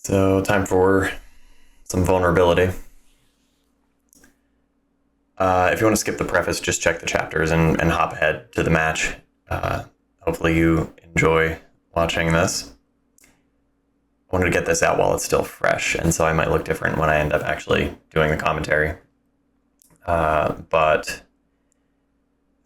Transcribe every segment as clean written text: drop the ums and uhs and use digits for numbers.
So, time for some vulnerability. If you want to skip the preface, just check the chapters and hop ahead to the match. Hopefully you enjoy watching this. I wanted to get this out while it's still fresh, and so I might look different when I end up actually doing the commentary. But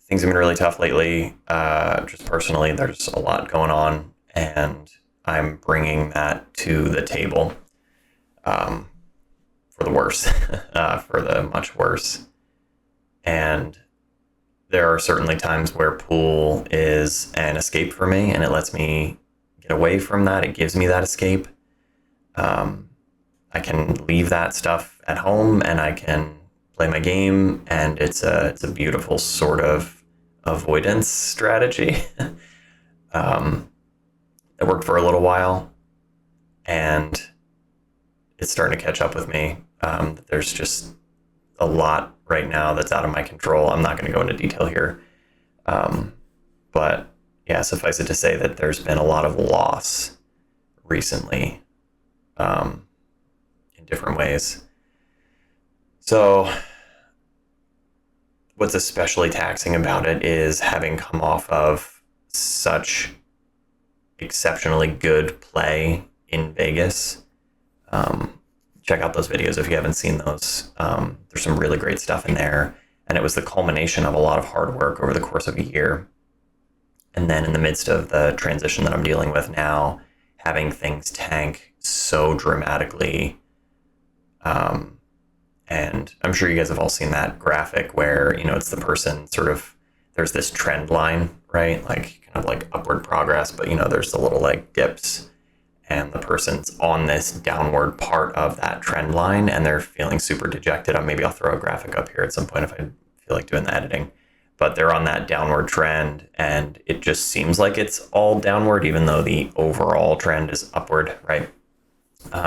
things have been really tough lately. Just personally, there's a lot going on, and I'm bringing that to the table for the worse, for the much worse. And there are certainly times where pool is an escape for me, and it lets me get away from that. It gives me that escape. I can leave that stuff at home and I can play my game, and it's a beautiful sort of avoidance strategy. It worked for a little while, and it's starting to catch up with me. There's just a lot right now that's out of my control. I'm not going to go into detail here. But yeah, suffice it to say that there's been a lot of loss recently in different ways. So what's especially taxing about it is having come off of such exceptionally good play in Vegas. Check out those videos if you haven't seen those. There's some really great stuff in there. And it was the culmination of a lot of hard work over the course of a year. And then in the midst of the transition that I'm dealing with now, having things tank so dramatically. And I'm sure you guys have all seen that graphic where, it's the person sort of, there's this trend line, right? Like kind of like upward progress, but there's the little like dips, and the person's on this downward part of that trend line and they're feeling super dejected. Maybe I'll throw a graphic up here at some point if I feel like doing the editing, but they're on that downward trend and it just seems like it's all downward, even though the overall trend is upward, right?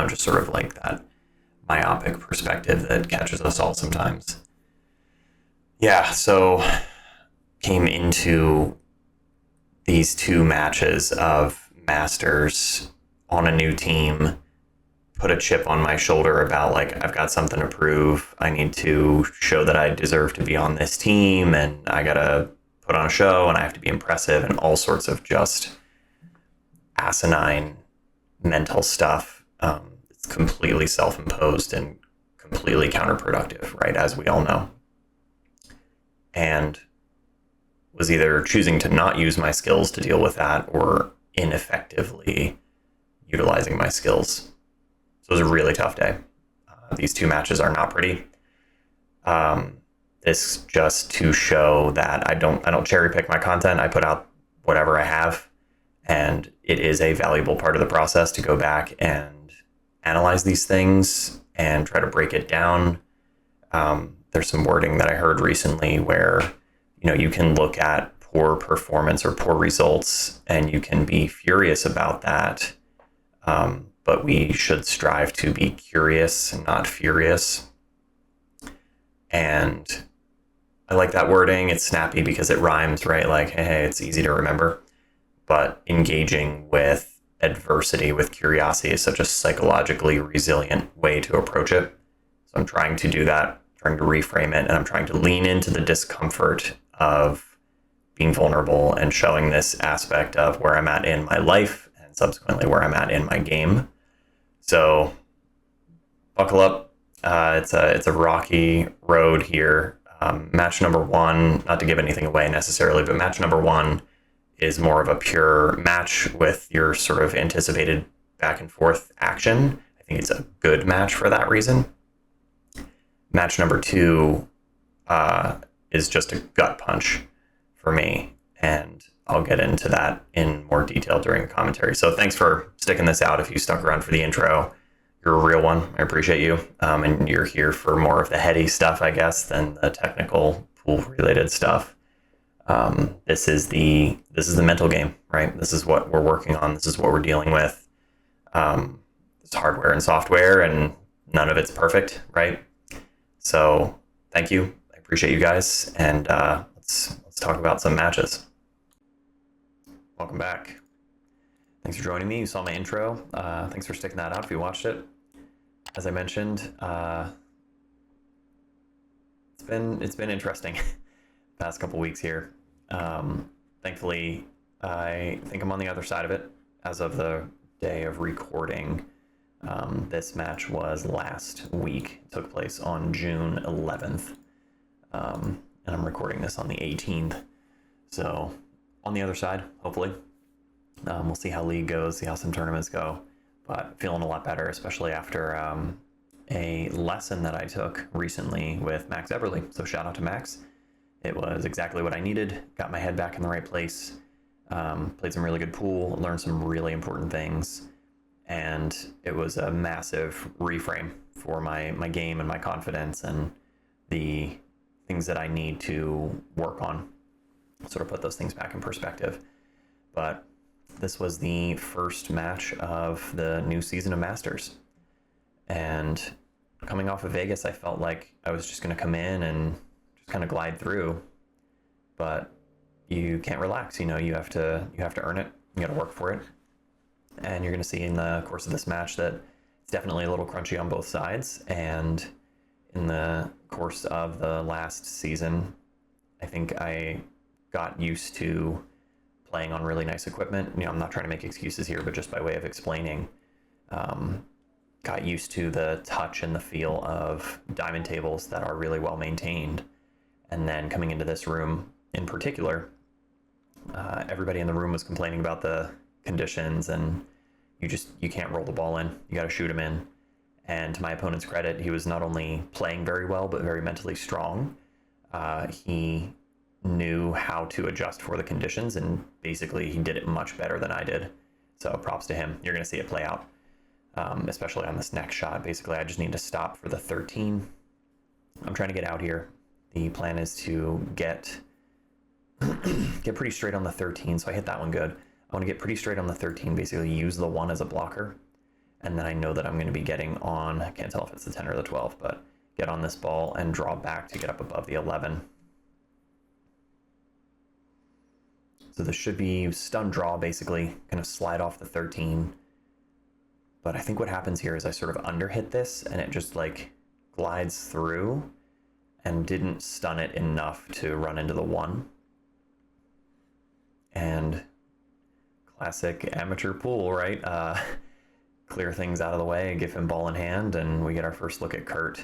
Just sort of like that myopic perspective that catches us all sometimes. Yeah, so came into these two matches of Masters on a new team, put a chip on my shoulder about like, I've got something to prove. I need to show that I deserve to be on this team, and I gotta put on a show, and I have to be impressive, and all sorts of just asinine mental stuff. It's completely self-imposed and completely counterproductive, right? As we all know. And was either choosing to not use my skills to deal with that or ineffectively utilizing my skills. So it was a really tough day. These two matches are not pretty. This just to show that I don't cherry pick my content. I put out whatever I have, and it is a valuable part of the process to go back and analyze these things and try to break it down. There's some wording that I heard recently where, you can look at poor performance or poor results and you can be furious about that. But we should strive to be curious and not furious. And I like that wording. It's snappy because it rhymes, right? Like, hey, it's easy to remember. But engaging with adversity with curiosity is such a psychologically resilient way to approach it. So I'm trying to do that, trying to reframe it, and I'm trying to lean into the discomfort of being vulnerable and showing this aspect of where I'm at in my life and subsequently where I'm at in my game. So buckle up. It's a rocky road here. Match number one, not to give anything away necessarily, but match number one is more of a pure match with your sort of anticipated back and forth action. I think it's a good match for that reason. Match number two is just a gut punch for me, and I'll get into that in more detail during the commentary. So thanks for sticking this out. If you stuck around for the intro, you're a real one. I appreciate you. And you're here for more of the heady stuff, I guess, than the technical pool related stuff. This is the mental game, right? This is what we're working on. This is what we're dealing with. It's hardware and software, and none of it's perfect, right? So thank you. I appreciate you guys. And let's talk about some matches. Welcome back. Thanks for joining me. You saw my intro. Thanks for sticking that out if you watched it. As I mentioned, it's been interesting the past couple weeks here. Thankfully, I think I'm on the other side of it as of the day of recording. This match was last week. It took place on June 11th, and I'm recording this on the 18th. So on the other side, hopefully. We'll see how league goes, see how some tournaments go, but feeling a lot better, especially after a lesson that I took recently with Max Everly. So shout out to Max. It was exactly what I needed. Got my head back in the right place. Played some really good pool, learned some really important things, and it was a massive reframe for my game and my confidence and the things that I need to work on. Sort of put those things back in perspective. But this was the first match of the new season of Masters. And coming off of Vegas, I felt like I was just going to come in and just kind of glide through. But you can't relax, you have to earn it. You got to work for it. And you're going to see in the course of this match that it's definitely a little crunchy on both sides. And in the course of the last season, I think I got used to playing on really nice equipment. I'm not trying to make excuses here, but just by way of explaining, got used to the touch and the feel of diamond tables that are really well maintained. And then coming into this room in particular, everybody in the room was complaining about the conditions, and you can't roll the ball in. You got to shoot him in. And to my opponent's credit, he was not only playing very well, but very mentally strong. He knew how to adjust for the conditions, and basically he did it much better than I did. So props to him. You're going to see it play out, especially on this next shot. Basically, I just need to stop for the 13. I'm trying to get out here. The plan is to get pretty straight on the 13, so I hit that one good. I want to get pretty straight on the 13, basically use the 1 as a blocker, and then I know that I'm going to be getting on, I can't tell if it's the 10 or the 12, but get on this ball and draw back to get up above the 11. So this should be stun draw, basically, kind of slide off the 13. But I think what happens here is I sort of underhit this, and it just like glides through and didn't stun it enough to run into the 1. And classic amateur pool, right? Clear things out of the way, give him ball in hand, and we get our first look at Curt.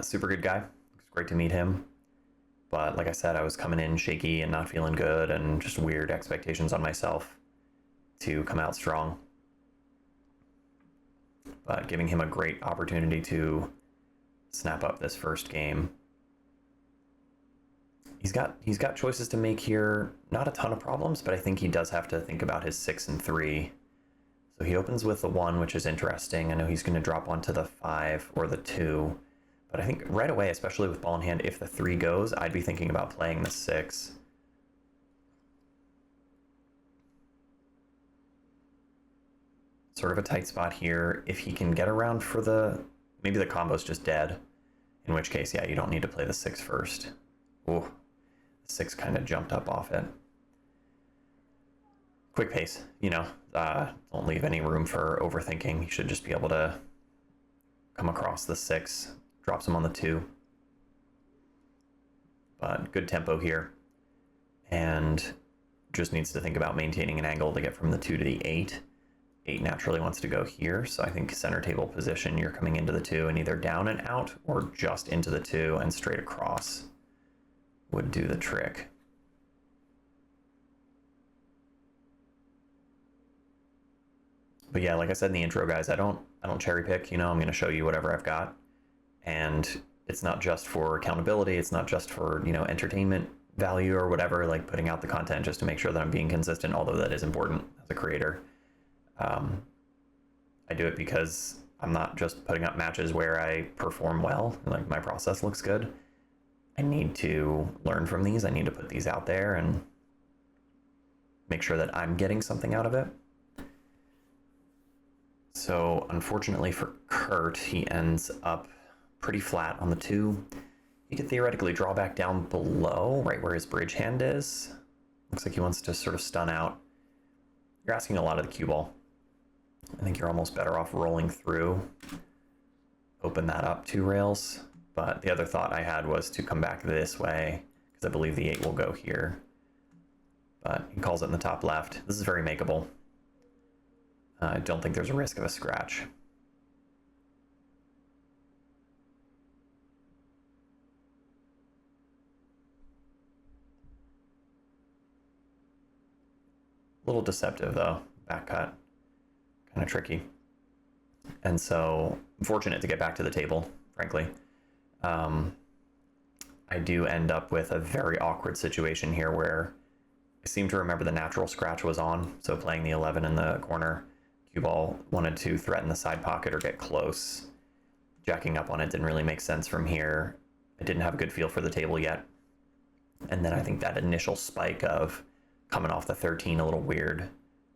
Super good guy. It's great to meet him. But like I said, I was coming in shaky and not feeling good, and just weird expectations on myself to come out strong. But giving him a great opportunity to snap up this first game. He's got choices to make here. Not a ton of problems, but I think he does have to think about his 6 and 3. So he opens with the 1, which is interesting. I know he's going to drop onto the 5 or the 2. But I think right away, especially with ball in hand, if the 3 goes, I'd be thinking about playing the 6. Sort of a tight spot here. If he can get around for maybe the combo's just dead. In which case, yeah, you don't need to play the 6 first. Ooh, the 6 kind of jumped up off it. Quick pace, don't leave any room for overthinking. You should just be able to come across the 6. Drops him on the 2. But good tempo here. And just needs to think about maintaining an angle to get from the 2 to the 8. 8 naturally wants to go here. So I think center table position, you're coming into the 2 and either down and out or just into the 2 and straight across would do the trick. But yeah, like I said in the intro, guys, I don't cherry pick. I'm going to show you whatever I've got. And it's not just for accountability. It's not just for, entertainment value or whatever, like putting out the content just to make sure that I'm being consistent, although that is important as a creator. I do it because I'm not just putting up matches where I perform well, like my process looks good. I need to learn from these. I need to put these out there and make sure that I'm getting something out of it. So unfortunately for Curt, he ends up pretty flat on the 2. He could theoretically draw back down below, right where his bridge hand is. Looks like he wants to sort of stun out. you're asking a lot of the cue ball. I think you're almost better off rolling through, open that up 2 rails. But the other thought I had was to come back this way, because I believe the 8 will go here. But he calls it in the top left. This is very makeable. I don't think there's a risk of a scratch. A little deceptive though, back cut, kind of tricky. And so I'm fortunate to get back to the table, frankly. I do end up with a very awkward situation here where I seem to remember the natural scratch was on. So playing the 11 in the corner, cue ball wanted to threaten the side pocket or get close. Jacking up on it didn't really make sense from here. I didn't have a good feel for the table yet. And then I think that initial spike of coming off the 13 a little weird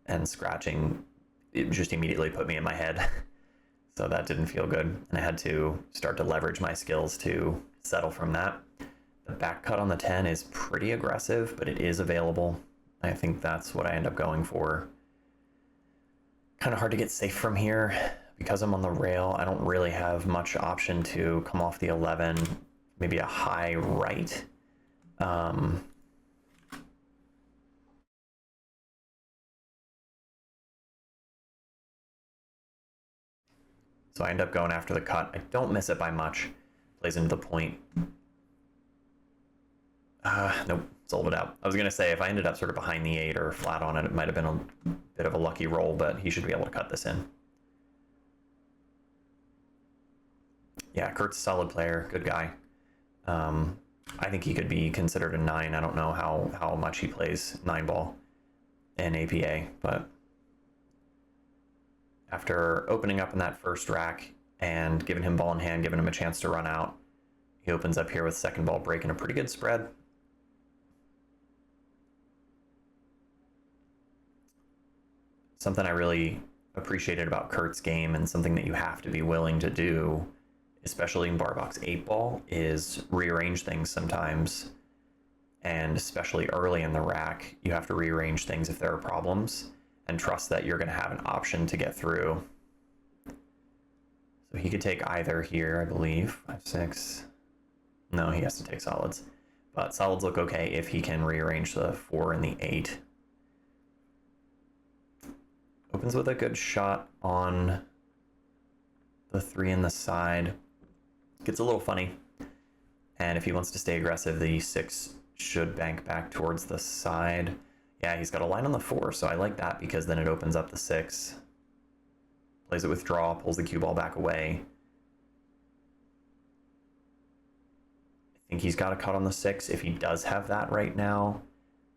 and scratching, it just immediately put me in my head. So that didn't feel good. And I had to start to leverage my skills to settle from that. The back cut on the 10 is pretty aggressive, but it is available. I think that's what I end up going for. Kind of hard to get safe from here. Because I'm on the rail, I don't really have much option to come off the 11, maybe a high right. So I end up going after the cut. I don't miss it by much. Plays into the point. Nope, sold it out. I was going to say, if I ended up sort of behind the 8 or flat on it, it might have been a bit of a lucky roll, but he should be able to cut this in. Yeah, Curt's a solid player, good guy. I think he could be considered a 9. I don't know how much he plays 9 ball in APA, but after opening up in that first rack and giving him ball in hand, giving him a chance to run out, he opens up here with second ball, breaking a pretty good spread. Something I really appreciated about Curt's game, and something that you have to be willing to do, especially in bar box 8 ball, is rearrange things sometimes. And especially early in the rack, you have to rearrange things if there are problems, and trust that you're going to have an option to get through. So he could take either here, I believe. 5, 6. No, he has to take solids. But solids look okay if he can rearrange the 4 and the 8. Opens with a good shot on the 3 in the side. Gets a little funny. And if he wants to stay aggressive, the 6 should bank back towards the side. Yeah, he's got a line on the 4, so I like that because then it opens up the 6. Plays it with draw, pulls the cue ball back away. I think he's got a cut on the 6. If he does have that right now,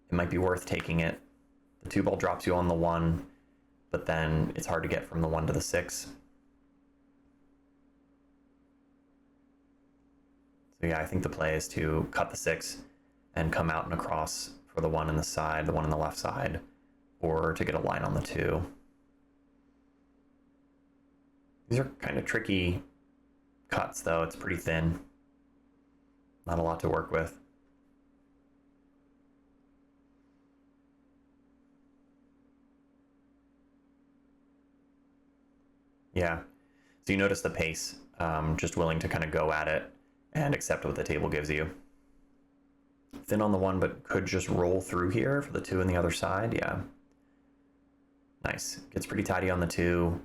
it might be worth taking it. The 2 ball drops you on the 1, but then it's hard to get from the 1 to the 6. So yeah, I think the play is to cut the 6 and come out and across for the 1 in the side, the 1 on the left side, or to get a line on the 2. These are kind of tricky cuts, though. It's pretty thin. Not a lot to work with. Yeah. So you notice the pace, just willing to kind of go at it and accept what the table gives you. Thin on the 1, but could just roll through here for the 2 on the other side. Yeah. Nice. Gets pretty tidy on the 2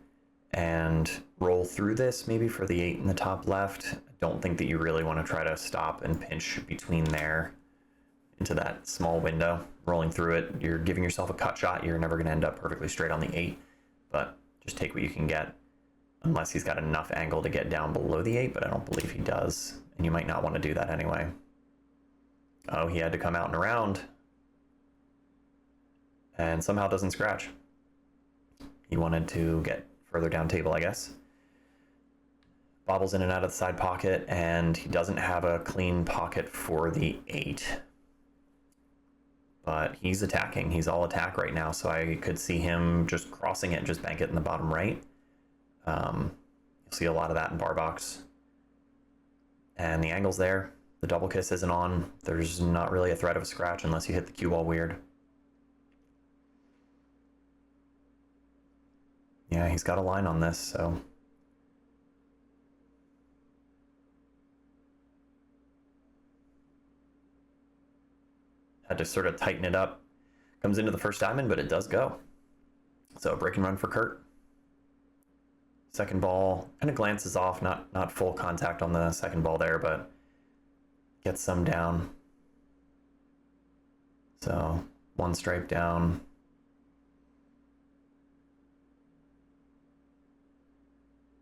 and roll through this maybe for the 8 in the top left. I don't think that you really want to try to stop and pinch between there into that small window. Rolling through it, you're giving yourself a cut shot. You're never going to end up perfectly straight on the 8, but just take what you can get. Unless he's got enough angle to get down below the 8, but I don't believe he does. And you might not want to do that anyway. Oh, he had to come out and around. And somehow doesn't scratch. He wanted to get further down table, I guess. Bobbles in and out of the side pocket, and he doesn't have a clean pocket for the 8. But he's attacking. He's all attack right now, so I could see him just crossing it and just bank it in the bottom right. You'll see a lot of that in bar box. And the angle's there. The double kiss isn't on. There's not really a threat of a scratch unless you hit the cue ball weird. Yeah, he's got a line on this, so. Had to sort of tighten it up. Comes into the first diamond, but it does go. So break and run for Curt. Second ball kind of glances off, not full contact on the second ball there, but gets some down. So one stripe down.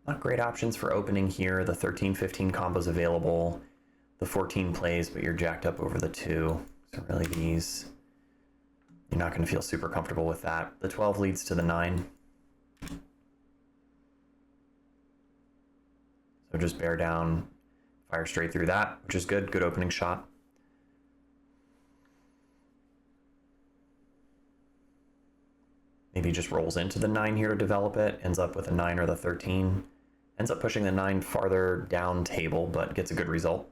Not great options for opening here. The 13-15 combo's available. The 14 plays, but you're jacked up over the 2. So really these, you're not going to feel super comfortable with that. The 12 leads to the 9. So just bear down, fire straight through that, which is good. Good opening shot. Maybe just rolls into the 9 here to develop it. Ends up with a 9 or the 13. Ends up pushing the 9 farther down table, but gets a good result.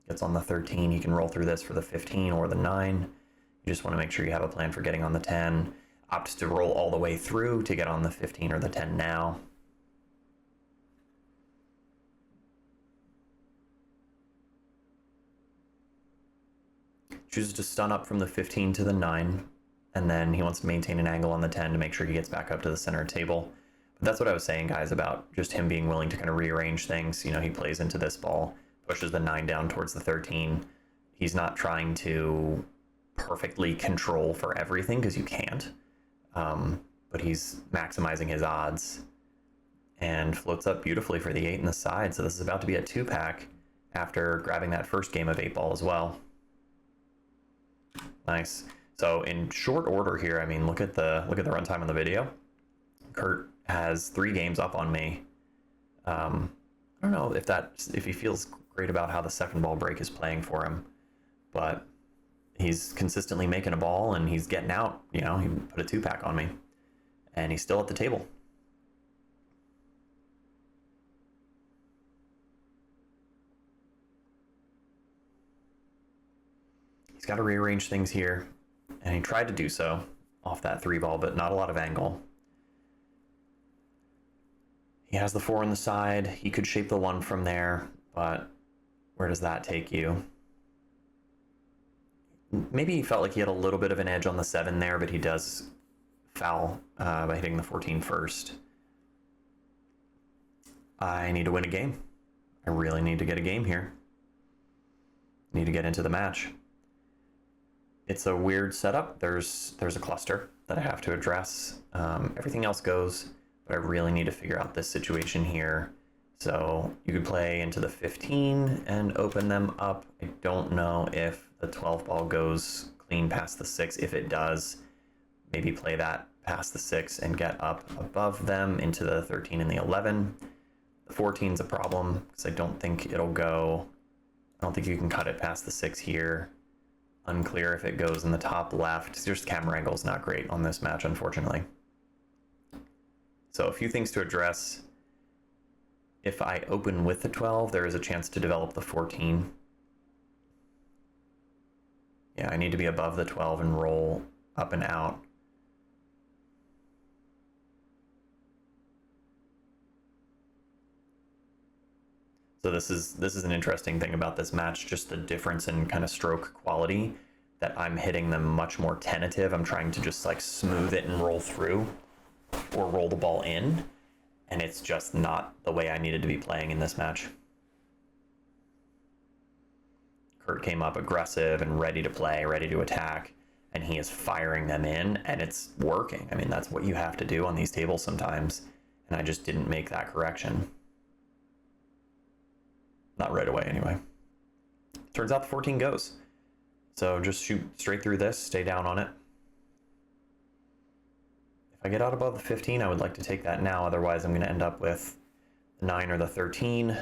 Gets on the 13. You can roll through this for the 15 or the 9. You just want to make sure you have a plan for getting on the 10. Opts to roll all the way through to get on the 15 or the 10 now. Chooses to stun up from the 15 to the 9, and then he wants to maintain an angle on the 10 to make sure he gets back up to the center table. But that's what I was saying, guys, about just him being willing to kind of rearrange things. You know, he plays into this ball, pushes the 9 down towards the 13. He's not trying to perfectly control for everything, because you can't. But he's maximizing his odds and floats up beautifully for the 8 in the side. So this is about to be a 2-pack after grabbing that first game of 8 ball as well. Nice. So in short order here, I mean, look at the runtime on the video. Curt has 3 games up on me. I don't know if he feels great about how the second ball break is playing for him, but he's consistently making a ball and he's getting out. You know, he put a 2-pack on me, and he's still at the table. He's got to rearrange things here, and he tried to do so off that 3 ball, but not a lot of angle. He has the 4 on the side. He could shape the 1 from there, but where does that take you? Maybe he felt like he had a little bit of an edge on the 7 there, but he does foul by hitting the 14 first. I need to win a game. I really need to get a game here. Need to get into the match. It's a weird setup. There's a cluster that I have to address. Everything else goes, but I really need to figure out this situation here. So you could play into the 15 and open them up. I don't know if the 12 ball goes clean past the 6. If it does, maybe play that past the 6 and get up above them into the 13 and the 11. The 14 is a problem because I don't think it'll go. I don't think you can cut it past the 6 here. Unclear if it goes in the top left. Just camera angle is not great on this match, unfortunately. So a few things to address. If I open with the 12, there is a chance to develop the 14. Yeah, I need to be above the 12 and roll up and out. So this is an interesting thing about this match, just the difference in kind of stroke quality, that I'm hitting them much more tentative. I'm trying to just like smooth it and roll through or roll the ball in, and it's just not the way I needed to be playing in this match. Curt came up aggressive and ready to play, ready to attack, and he is firing them in, and it's working. I mean, that's what you have to do on these tables sometimes, and I just didn't make that correction. Not right away, anyway. Turns out the 14 goes. So just shoot straight through this, stay down on it. If I get out above the 15, I would like to take that now. Otherwise, I'm going to end up with the 9 or the 13.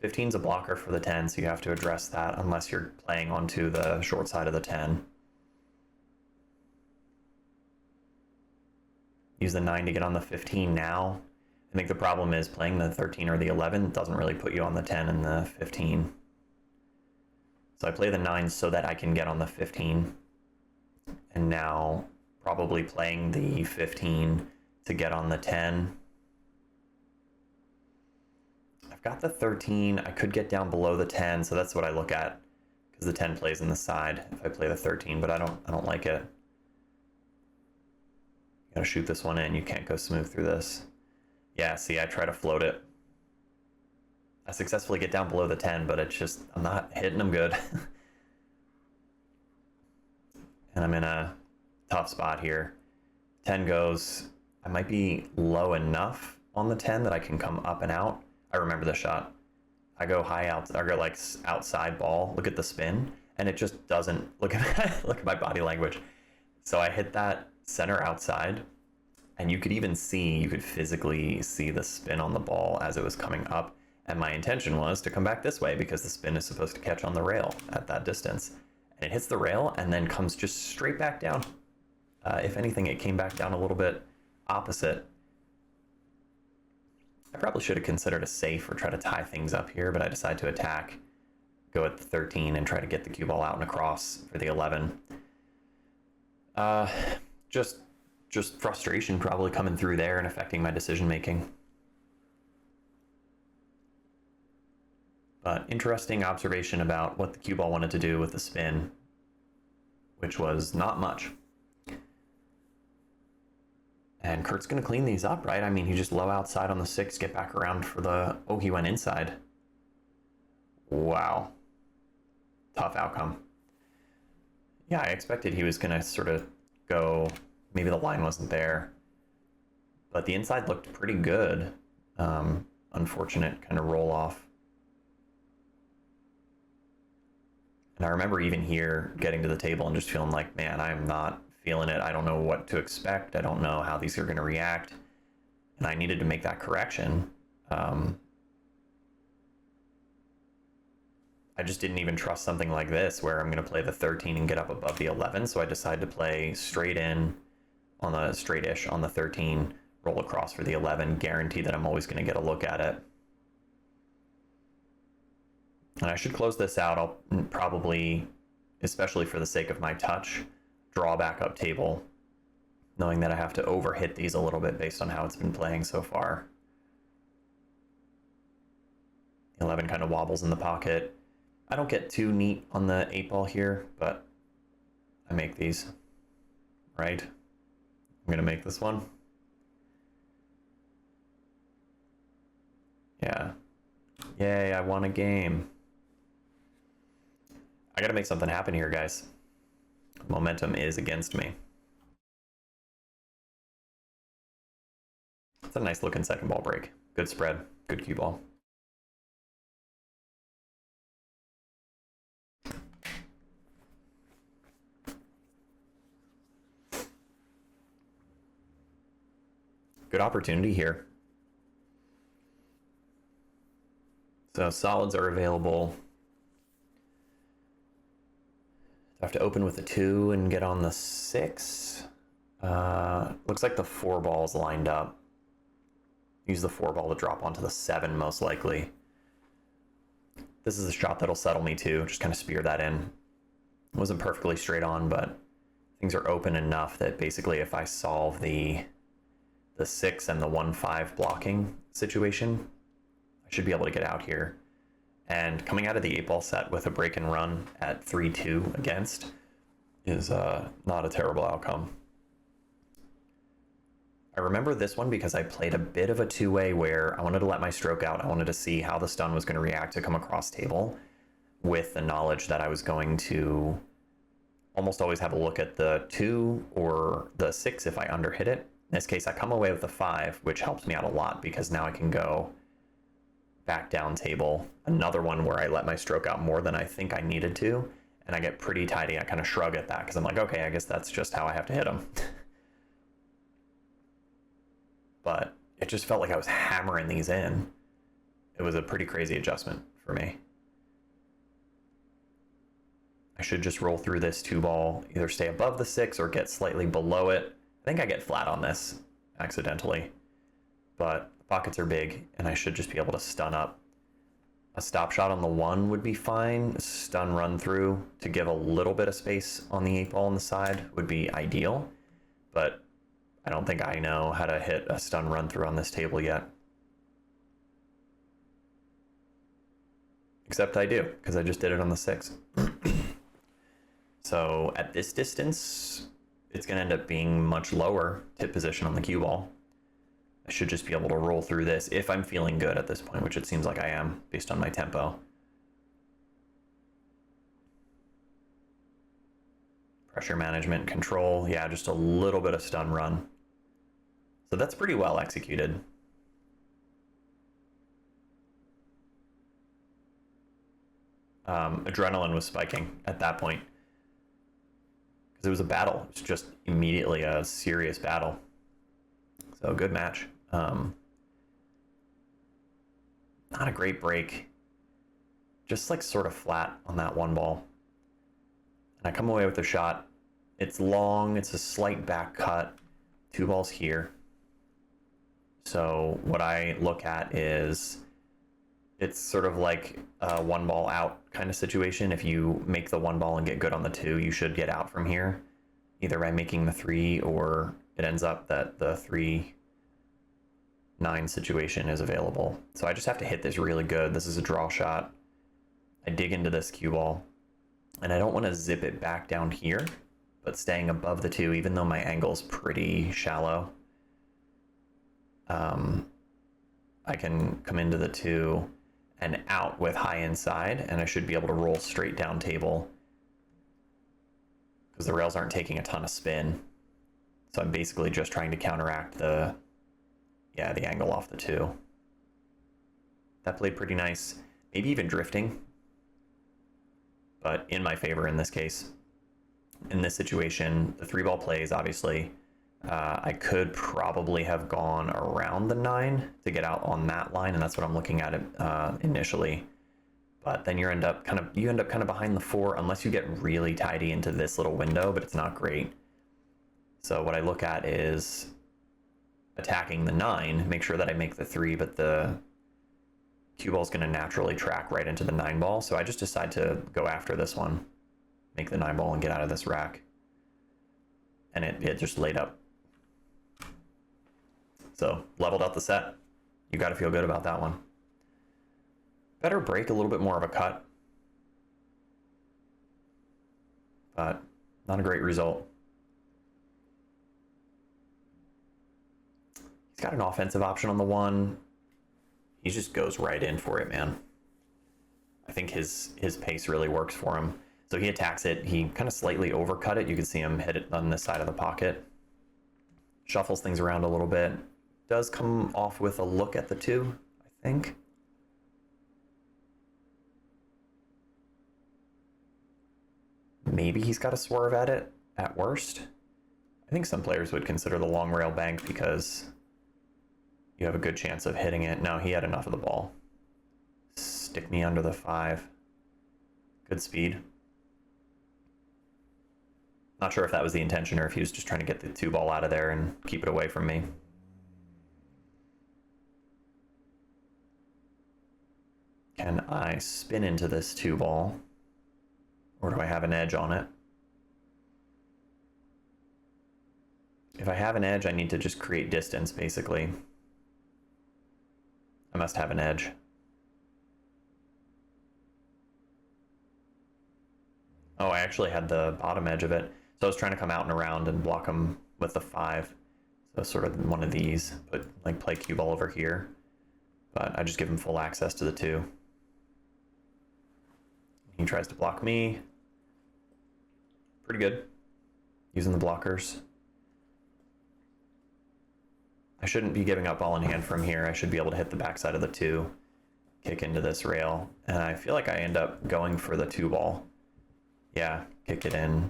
15 is a blocker for the 10, so you have to address that unless you're playing onto the short side of the 10. Use the 9 to get on the 15 now. I think the problem is playing the 13 or the 11 doesn't really put you on the 10 and the 15. So I play the 9 so that I can get on the 15. And now probably playing the 15 to get on the 10. I've got the 13. I could get down below the 10, so that's what I look at, because the 10 plays in the side if I play the 13, but I don't like it. You gotta shoot this one in. You can't go smooth through this. Yeah, see, I try to float it. I successfully get down below the 10, but it's just, I'm not hitting them good. And I'm in a tough spot here. 10 goes. I might be low enough on the 10 that I can come up and out. I remember the shot. I go high out, or go like outside ball. Look at the spin, and it just doesn't. Look at look at my body language. So I hit that center outside, and you could even see, you could physically see the spin on the ball as it was coming up. And my intention was to come back this way because the spin is supposed to catch on the rail at that distance. And it hits the rail and then comes just straight back down. If anything, it came back down a little bit opposite. I probably should have considered a safe or try to tie things up here, but I decided to attack, go at the 13 and try to get the cue ball out and across for the 11. Just frustration probably coming through there and affecting my decision making. But interesting observation about what the cue ball wanted to do with the spin, which was not much. And Curt's going to clean these up, right? I mean, he just low outside on the 6, get back around for the... Oh, he went inside. Wow. Tough outcome. Yeah, I expected he was going to sort of go... Maybe the line wasn't there. But the inside looked pretty good. Unfortunate kind of roll off. And I remember even here getting to the table and just feeling like, man, I'm not feeling it. I don't know what to expect. I don't know how these are going to react. And I needed to make that correction. I just didn't even trust something like this where I'm going to play the 13 and get up above the 11. So I decided to play straight in on the straight-ish on the 13, roll across for the 11, guarantee that I'm always going to get a look at it. And I should close this out. I'll probably, especially for the sake of my touch, draw back up table, knowing that I have to overhit these a little bit based on how it's been playing so far. 11 kind of wobbles in the pocket. I don't get too neat on the 8 ball here, but I make these, right? I'm gonna make this one. Yeah. Yay, I won a game. I gotta make something happen here, guys. Momentum is against me. It's a nice looking second ball break. Good spread, good cue ball. Good opportunity here. So solids are available. I have to open with the 2 and get on the 6. Looks like the 4 ball's lined up. Use the 4 ball to drop onto the 7 most likely. This is a shot that'll settle me too. Just kind of spear that in. It wasn't perfectly straight on, but things are open enough that basically if I solve the 6 and the 1-5 blocking situation, I should be able to get out here. And coming out of the 8 ball set with a break and run at 3-2 against is not a terrible outcome. I remember this one because I played a bit of a two-way where I wanted to let my stroke out. I wanted to see how the stun was going to react to come across table with the knowledge that I was going to almost always have a look at the 2 or the 6 if I underhit it. In this case, I come away with the 5, which helps me out a lot because now I can go back down table. Another one where I let my stroke out more than I think I needed to, and I get pretty tidy. I kind of shrug at that because I'm like, okay, I guess that's just how I have to hit them. But it just felt like I was hammering these in. It was a pretty crazy adjustment for me. I should just roll through this 2 ball, either stay above the 6 or get slightly below it. I think I get flat on this accidentally, but the pockets are big and I should just be able to stun up. A stop shot on the 1 would be fine. Stun run through to give a little bit of space on the 8 ball on the side would be ideal. but I don't think I know how to hit a stun run through on this table yet. Except I do, because I just did it on the 6. So at this distance, it's going to end up being much lower tip position on the cue ball. I should just be able to roll through this if I'm feeling good at this point, which it seems like I am based on my tempo. Pressure management, control, yeah, just a little bit of stun run. So that's pretty well executed. Adrenaline was spiking at that point because it was a battle. It was just immediately a serious battle. So good match. Not a great break. Just like sort of flat on that one ball. And I come away with a shot. It's long, it's a slight back cut. 2 balls here. So what I look at is it's sort of like a 1 ball out kind of situation. If you make the 1 ball and get good on the 2, you should get out from here, either by making the 3 or it ends up that the 3-9 situation is available. So I just have to hit this really good. This is a draw shot. I dig into this cue ball and I don't want to zip it back down here, but staying above the 2, even though my angle's pretty shallow. I can come into the 2 and out with high inside, and I should be able to roll straight down table because the rails aren't taking a ton of spin. So I'm basically just trying to counteract the angle off the 2. That played pretty nice, maybe even drifting, but in my favor in this case. In this situation, the 3 ball plays, obviously. I could probably have gone around the 9 to get out on that line, and that's what I'm looking at initially. But then you end up kind of behind the 4 unless you get really tidy into this little window, but it's not great. So what I look at is attacking the 9, make sure that I make the 3, but the cue ball is going to naturally track right into the 9 ball. So I just decide to go after this one, make the 9 ball and get out of this rack. And it just laid up. So leveled out the set. You got to feel good about that one. Better break, a little bit more of a cut, but not a great result. He's got an offensive option on the 1. He just goes right in for it, man. I think his pace really works for him. So he attacks it. He kind of slightly overcut it. You can see him hit it on this side of the pocket. Shuffles things around a little bit. Does come off with a look at the 2, I think. Maybe he's got a swerve at it, at worst. I think some players would consider the long rail bank because you have a good chance of hitting it. No, he had enough of the ball. Stick me under the 5. Good speed. Not sure if that was the intention or if he was just trying to get the 2 ball out of there and keep it away from me. Can I spin into this 2 ball? Or do I have an edge on it? If I have an edge, I need to just create distance, basically. I must have an edge. Oh, I actually had the bottom edge of it. So I was trying to come out and around and block him with the 5. So sort of one of these, but like play cue ball over here. But I just give him full access to the 2. He tries to block me. Pretty good. Using the blockers. I shouldn't be giving up ball in hand from here. I should be able to hit the backside of the 2, kick into this rail, and I feel like I end up going for the 2 ball. Yeah, kick it in.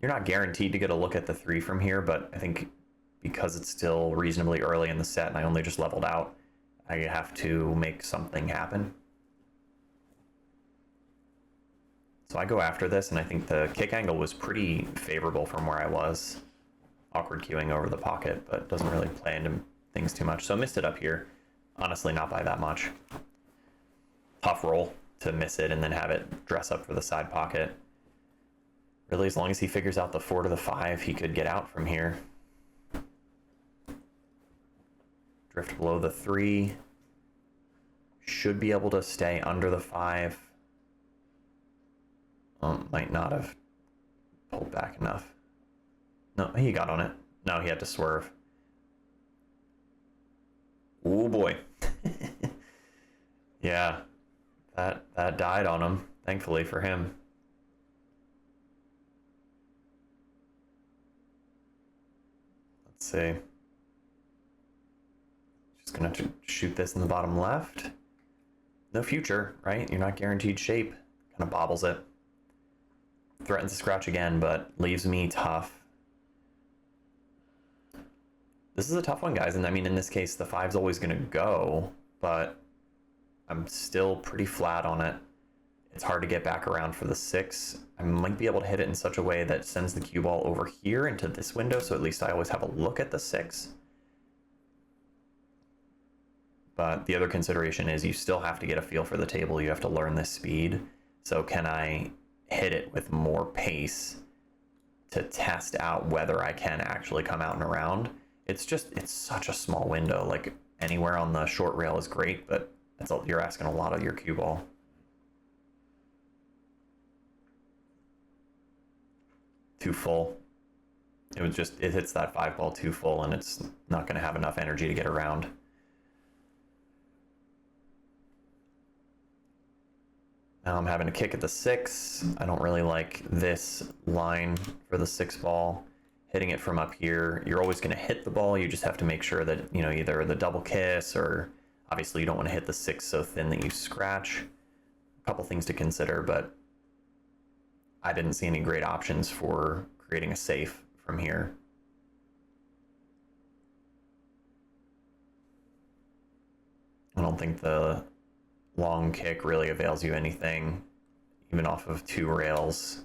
You're not guaranteed to get a look at the 3 from here, but I think because it's still reasonably early in the set and I only just leveled out, I have to make something happen. So I go after this, and I think the kick angle was pretty favorable from where I was. Awkward queuing over the pocket, but doesn't really play into things too much. So I missed it up here. Honestly, not by that much. Tough roll to miss it and then have it dress up for the side pocket. Really, as long as he figures out the 4 to the 5, he could get out from here. Drift below the 3. Should be able to stay under the 5. Might not have pulled back enough. No, he got on it. No, he had to swerve. Oh boy. Yeah, that died on him, thankfully for him. Let's see. Just gonna shoot this in the bottom left. No future, right? You're not guaranteed shape. Kind of bobbles it. Threatens to scratch again, but leaves me tough. This is a tough one, guys. And I mean, in this case, the 5's always going to go, but I'm still pretty flat on it. It's hard to get back around for the 6. I might be able to hit it in such a way that sends the cue ball over here into this window, so at least I always have a look at the 6. But the other consideration is you still have to get a feel for the table. You have to learn this speed. So can I hit it with more pace to test out whether I can actually come out and around? It's such a small window. Like, anywhere on the short rail is great, but you're asking a lot of your cue ball. Too full. It hits that 5 ball too full, and it's not going to have enough energy to get around. Now I'm having a kick at the 6. I don't really like this line for the 6 ball. Hitting it from up here, you're always going to hit the ball. You just have to make sure that, either the double kiss, or obviously you don't want to hit the 6 so thin that you scratch. A couple things to consider, but I didn't see any great options for creating a safe from here. I don't think the long kick really avails you anything, even off of 2 rails.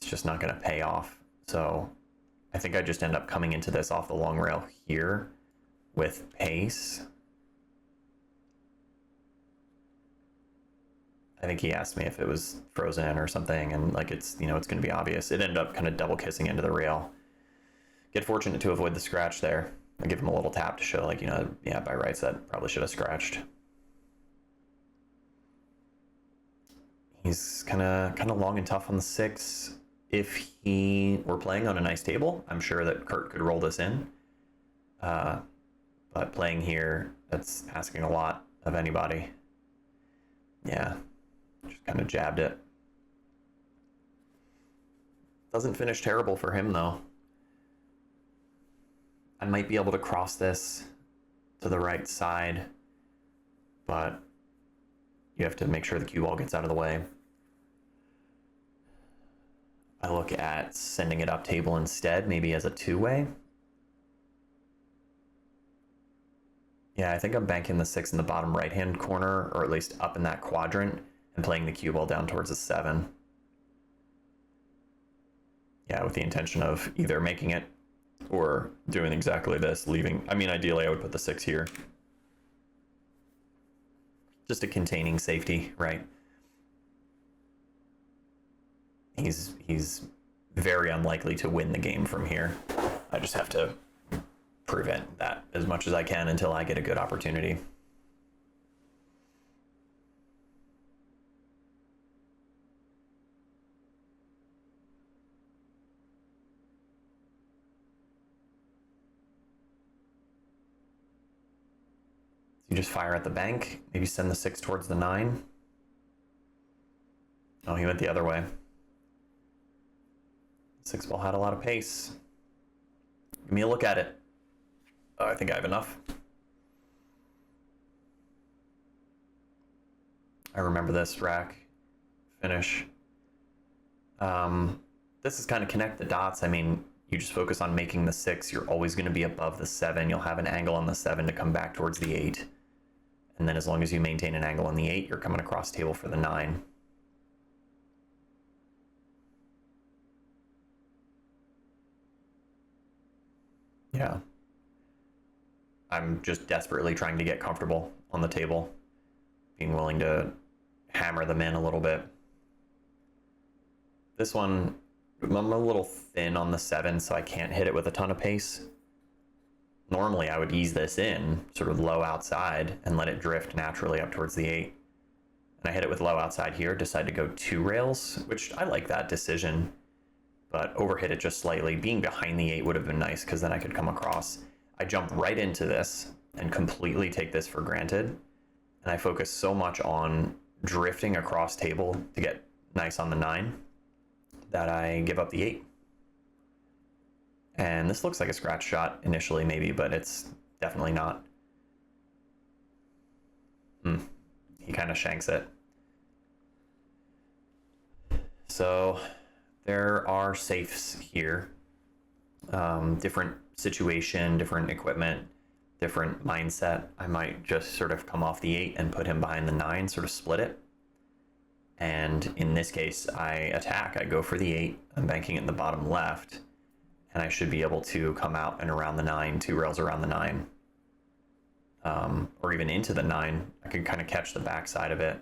It's just not going to pay off. So I think I just end up coming into this off the long rail here with pace. I think he asked me if it was frozen or something, and it's going to be obvious. It ended up kind of double kissing into the rail. Get fortunate to avoid the scratch there. I give him a little tap to show yeah, by rights that probably should have scratched. He's kind of long and tough on the 6. If he were playing on a nice table, I'm sure that Curt could roll this in. But playing here, that's asking a lot of anybody. Yeah, just kind of jabbed it. Doesn't finish terrible for him, though. I might be able to cross this to the right side, but you have to make sure the cue ball gets out of the way. I look at sending it up table instead, maybe as a 2-way. Yeah, I think I'm banking the 6 in the bottom right-hand corner, or at least up in that quadrant, and playing the cue ball down towards the 7. Yeah, with the intention of either making it or doing exactly this, leaving. I mean, ideally, I would put the 6 here. Just a containing safety, right? He's very unlikely to win the game from here. I just have to prevent that as much as I can until I get a good opportunity. So you just fire at the bank, maybe send the 6 towards the 9. Oh, he went the other way. 6 ball had a lot of pace. Give me a look at it. Oh, I think I have enough. I remember this rack finish. This is kind of connect the dots. I mean, you just focus on making the 6. You're always going to be above the 7. You'll have an angle on the 7 to come back towards the 8. And then as long as you maintain an angle on the 8, you're coming across table for the 9. Yeah. I'm just desperately trying to get comfortable on the table, being willing to hammer them in a little bit. This one, I'm a little thin on the 7, so I can't hit it with a ton of pace. Normally, I would ease this in, sort of low outside, and let it drift naturally up towards the 8. And I hit it with low outside here, decide to go 2 rails, which I like that decision, but overhit it just slightly. Being behind the 8 would have been nice, because then I could come across. I jump right into this and completely take this for granted, and I focus so much on drifting across table to get nice on the 9 that I give up the 8. And this looks like a scratch shot initially, maybe, but it's definitely not. He kind of shanks it. So there are safes here. Different situation, different equipment, different mindset. I might just sort of come off the 8 and put him behind the 9, sort of split it. And in this case, I attack. I go for the 8. I'm banking it in the bottom left. And I should be able to come out and around the 9, 2 rails around the 9. Or even into the 9. I can kind of catch the backside of it.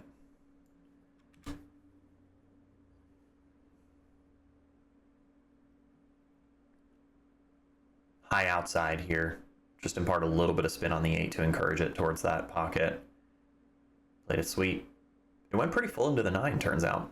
High outside here. Just impart a little bit of spin on the 8 to encourage it towards that pocket. Played it sweet. It went pretty full into the 9, turns out.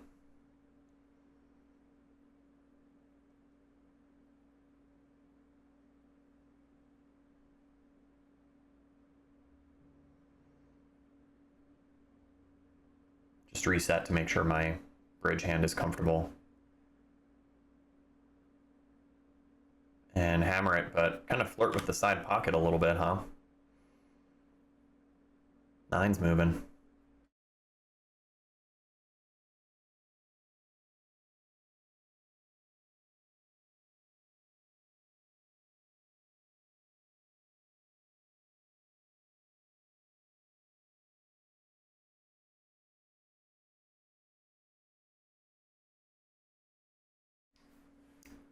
Just reset to make sure my bridge hand is comfortable. And hammer it, but kind of flirt with the side pocket a little bit, huh? 9's moving.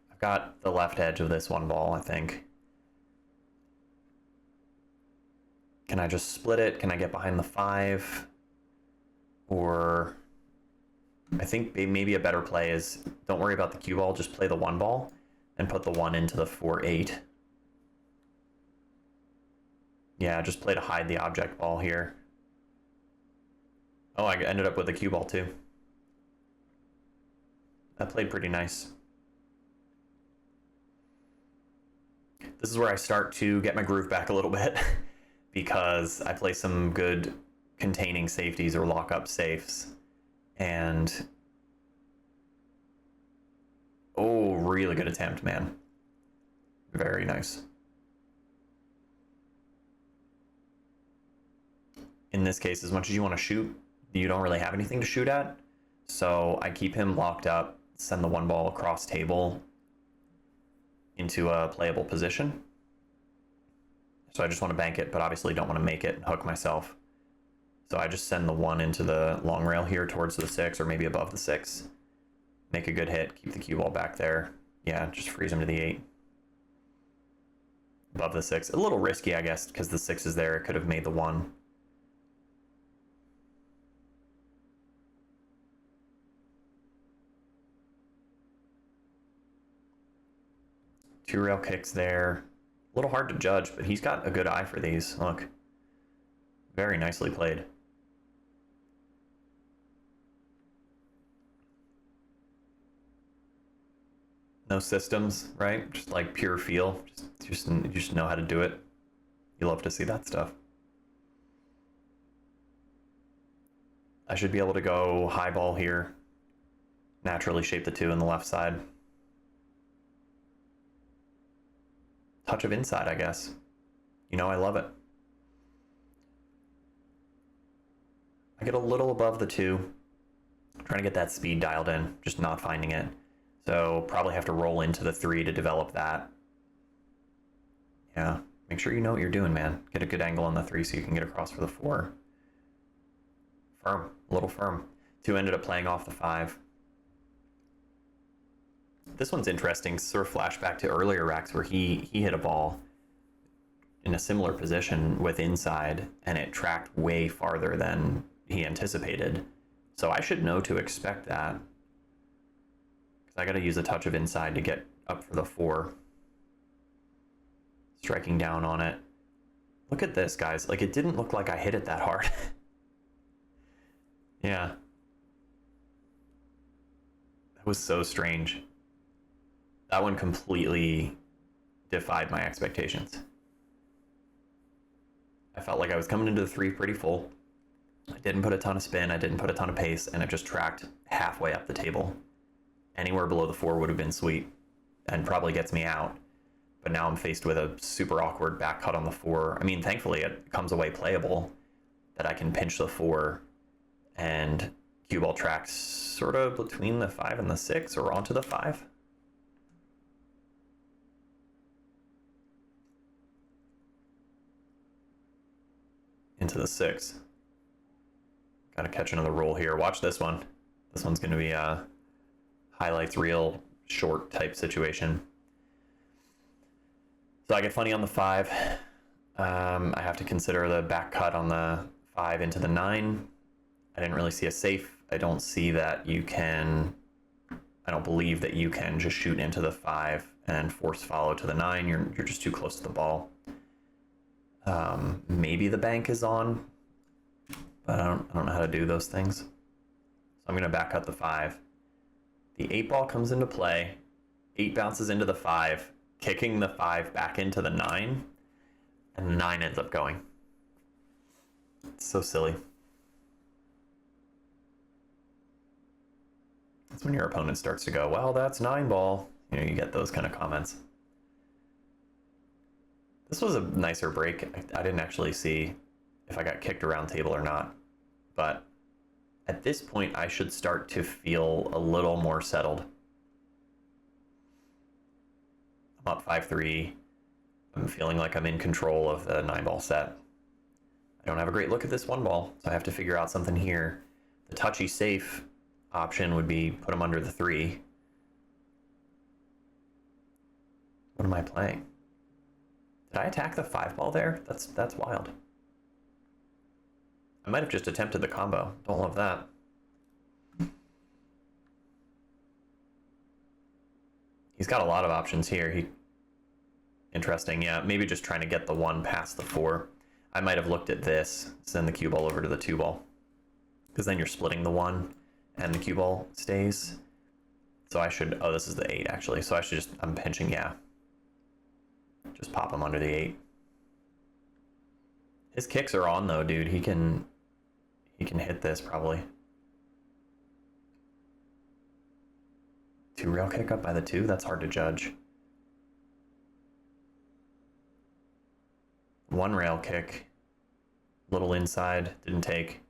I've got the left edge of this one ball, I think. Can I just split it? Can I get behind the 5? Or I think maybe a better play is don't worry about the cue ball, just play the 1 ball and put the 1 into the 4-8. Yeah, just play to hide the object ball here. Oh, I ended up with a cue ball too. That played pretty nice. This is where I start to get my groove back a little bit because I play some good containing safeties or lock-up safes. And oh, really good attempt, man. Very nice. In this case, as much as you want to shoot, you don't really have anything to shoot at. So I keep him locked up, send the 1 ball across table into a playable position. So I just want to bank it, but obviously don't want to make it and hook myself. So I just send the 1 into the long rail here towards the 6 or maybe above the 6. Make a good hit, keep the cue ball back there. Yeah, just freeze him to the 8. Above the 6. A little risky, I guess, because the 6 is there. It could have made the 1. Two rail kicks there. A little hard to judge, but he's got a good eye for these. Look. Very nicely played. No systems, right? Just like pure feel. Just know how to do it. You love to see that stuff. I should be able to go high ball here. Naturally shape the 2 in the left side. Touch of inside, I guess. You know, I love it. I get a little above the 2. Trying to get that speed dialed in, just not finding it. So probably have to roll into the 3 to develop that. Yeah, make sure you know what you're doing, man. Get a good angle on the 3 so you can get across for the 4. Firm, a little firm. 2 ended up playing off the 5. This one's interesting, sort of flashback to earlier racks where he hit a ball in a similar position with inside, and it tracked way farther than he anticipated. So I should know to expect that. So I got to use a touch of inside to get up for the 4. Striking down on it. Look at this, guys. Like, it didn't look like I hit it that hard. Yeah. That was so strange. That one completely defied my expectations. I felt like I was coming into the 3 pretty full. I didn't put a ton of spin, I didn't put a ton of pace, and it just tracked halfway up the table. Anywhere below the 4 would have been sweet, and probably gets me out. But now I'm faced with a super awkward back cut on the 4. I mean, thankfully it comes away playable, that I can pinch the 4, and cue ball tracks sort of between the 5 and the 6, or onto the 5. Into the 6. Gotta catch another roll here. Watch this one. This one's gonna be a highlights reel short type situation. So I get funny on the 5. I have to consider the back cut on the 5 into the 9. I didn't really see a safe. I don't see that you can, I don't believe that you can just shoot into the 5 and force follow to the 9. You're just too close to the ball. Maybe the bank is on, but I don't know how to do those things. So I'm going to back cut the 5. The 8 ball comes into play. 8 bounces into the 5, kicking the 5 back into the 9, and the 9 ends up going. It's so silly. That's when your opponent starts to go, well, that's 9 ball. You know, you get those kind of comments. This was a nicer break. I didn't actually see if I got kicked around table or not. But at this point, I should start to feel a little more settled. I'm up 5-3. I'm feeling like I'm in control of the 9 ball set. I don't have a great look at this 1 ball, so I have to figure out something here. The touchy safe option would be put him under the 3. What am I playing? Did I attack the 5 ball there? That's wild. I might have just attempted the combo. Don't love that. He's got a lot of options here. Interesting, yeah. Maybe just trying to get the 1 past the 4. I might have looked at this, send the cue ball over to the 2 ball. Because then you're splitting the 1 and the cue ball stays. So I should, oh, this is the 8 actually. So I should just, I'm pinching, yeah. Just pop him under the 8. His kicks are on though, dude. He can hit this probably. 2 rail kick up by the 2. That's hard to judge. 1 rail kick, little inside, didn't take.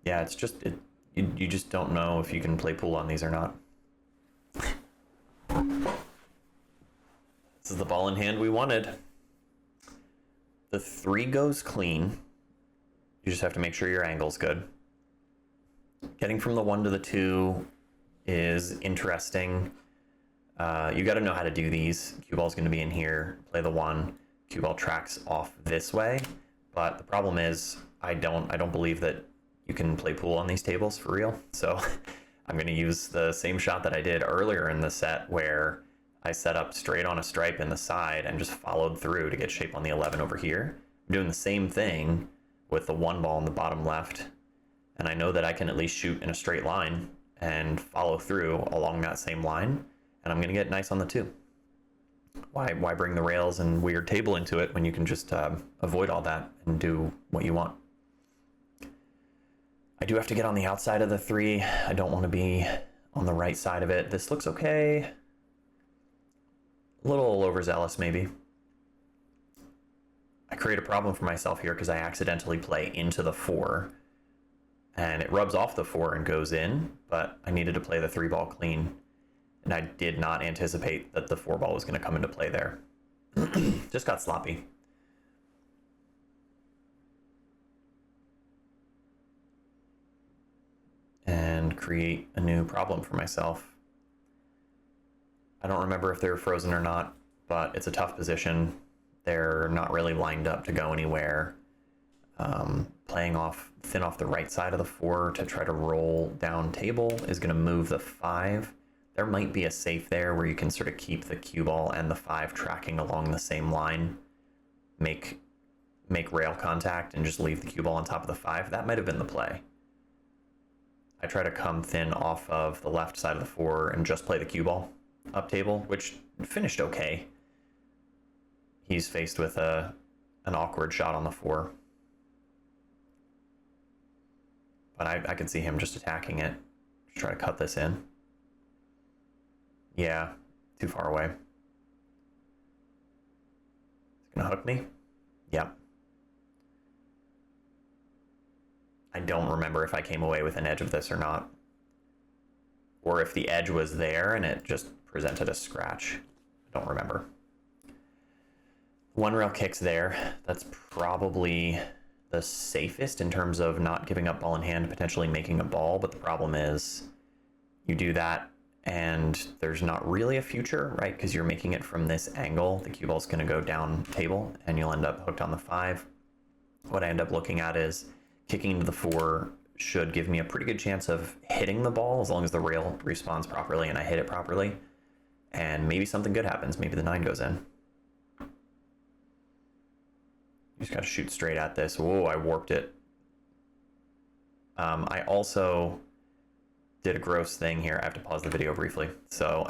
Yeah, it's just you just don't know if you can play pool on these or not. This is the ball in hand we wanted. The 3 goes clean. You just have to make sure your angle's good. Getting from the 1 to the 2 is interesting. You got to know how to do these. Cue ball's going to be in here. Play the 1. Cue ball tracks off this way. But the problem is, I don't believe that you can play pool on these tables for real. So I'm going to use the same shot that I did earlier in the set, where I set up straight on a stripe in the side and just followed through to get shape on the 11 over here. I'm doing the same thing with the 1 ball in the bottom left. And I know that I can at least shoot in a straight line and follow through along that same line. And I'm going to get nice on the 2. Why bring the rails and weird table into it when you can just avoid all that and do what you want? I do have to get on the outside of the 3. I don't want to be on the right side of it. This looks okay. A little overzealous, maybe. I create a problem for myself here because I accidentally play into the 4. And it rubs off the 4 and goes in, but I needed to play the 3 ball clean. And I did not anticipate that the 4 ball was going to come into play there. Just got sloppy. And create a new problem for myself. I don't remember if they were frozen or not, but it's a tough position. They're not really lined up to go anywhere. Playing thin off the right side of the 4 to try to roll down table is going to move the 5. There might be a safe there where you can sort of keep the cue ball and the 5 tracking along the same line, make rail contact, and just leave the cue ball on top of the 5. That might have been the play. I try to come thin off of the left side of the 4 and just play the cue ball up table, which finished okay. He's faced with an awkward shot on the 4. But I could see him just attacking it. Just try to cut this in. Yeah, too far away. It's gonna hook me? Yep. I don't remember if I came away with an edge of this or not. Or if the edge was there and it just presented a scratch. I don't remember. One rail kick's there. That's probably the safest in terms of not giving up ball in hand, potentially making a ball, but the problem is you do that and there's not really a future, right? Because you're making it from this angle. The cue ball's going to go down table and you'll end up hooked on the 5. What I end up looking at is kicking into the 4 should give me a pretty good chance of hitting the ball as long as the rail responds properly and I hit it properly. And maybe something good happens. Maybe the 9 goes in. You just got to shoot straight at this. Whoa, I warped it. I also did a gross thing here. I have to pause the video briefly. So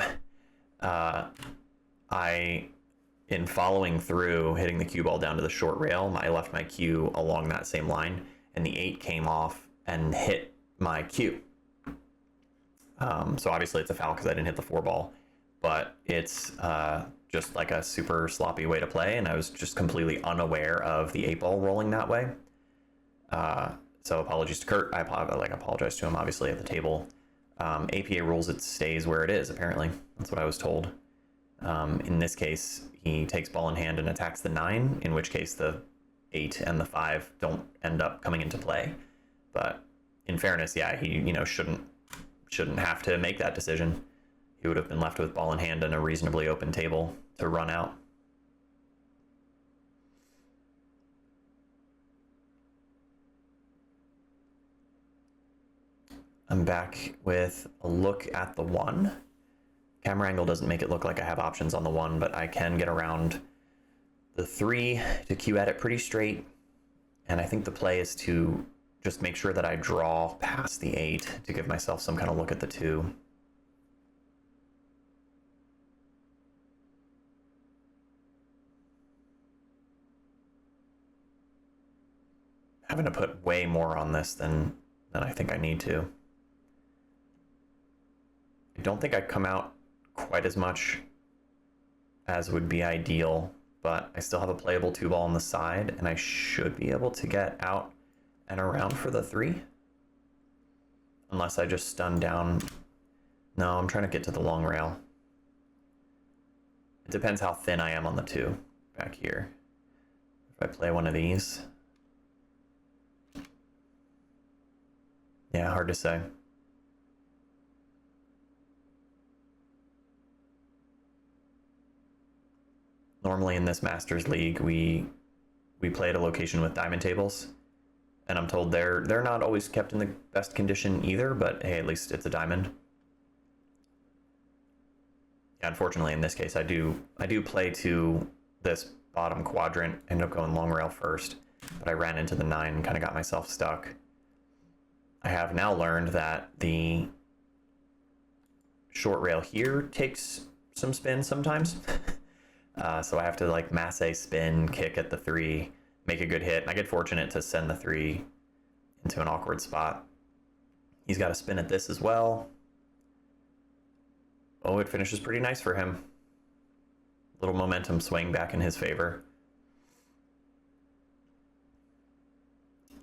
in following through, hitting the cue ball down to the short rail, I left my cue along that same line, and the 8 came off and hit my cue. So obviously it's a foul because I didn't hit the 4 ball, but it's just like a super sloppy way to play, and I was just completely unaware of the 8 ball rolling that way. So apologies to Curt. I apologize to him, obviously, at the table. APA rules, it stays where it is, apparently. That's what I was told. In this case, he takes ball in hand and attacks the 9, in which case the 8 and the 5 don't end up coming into play. But in fairness, yeah, he shouldn't have to make that decision. He would have been left with ball in hand and a reasonably open table to run out. I'm back with a look at the 1. Camera angle doesn't make it look like I have options on the 1, but I can get around the 3 to cue at it pretty straight. And I think the play is to just make sure that I draw past the 8 to give myself some kind of look at the 2. Having to put way more on this than I think I need to. I don't think I come out quite as much as would be ideal, but I still have a playable 2 ball on the side, and I should be able to get out and around for the 3. Unless I just stun down. No, I'm trying to get to the long rail. It depends how thin I am on the 2 back here. If I play one of these. Yeah, hard to say. Normally in this Masters League, we play at a location with diamond tables, and I'm told they're not always kept in the best condition either, but hey, at least it's a diamond. Yeah, unfortunately in this case I do play to this bottom quadrant, end up going long rail first, but I ran into the 9 and kind of got myself stuck. I have now learned that the short rail here takes some spin sometimes. So I have to like masse spin, kick at the 3, make a good hit. And I get fortunate to send the 3 into an awkward spot. He's got a spin at this as well. Oh, it finishes pretty nice for him. Little momentum swing back in his favor.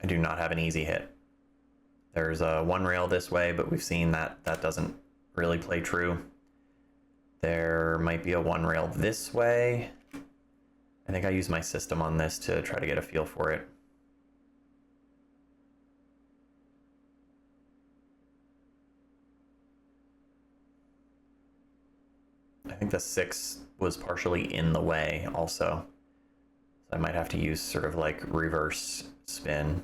I do not have an easy hit. There's a 1 rail this way, but we've seen that doesn't really play true. There might be a 1 rail this way. I think I use my system on this to try to get a feel for it. I think the 6 was partially in the way also. I might have to use sort of like reverse spin.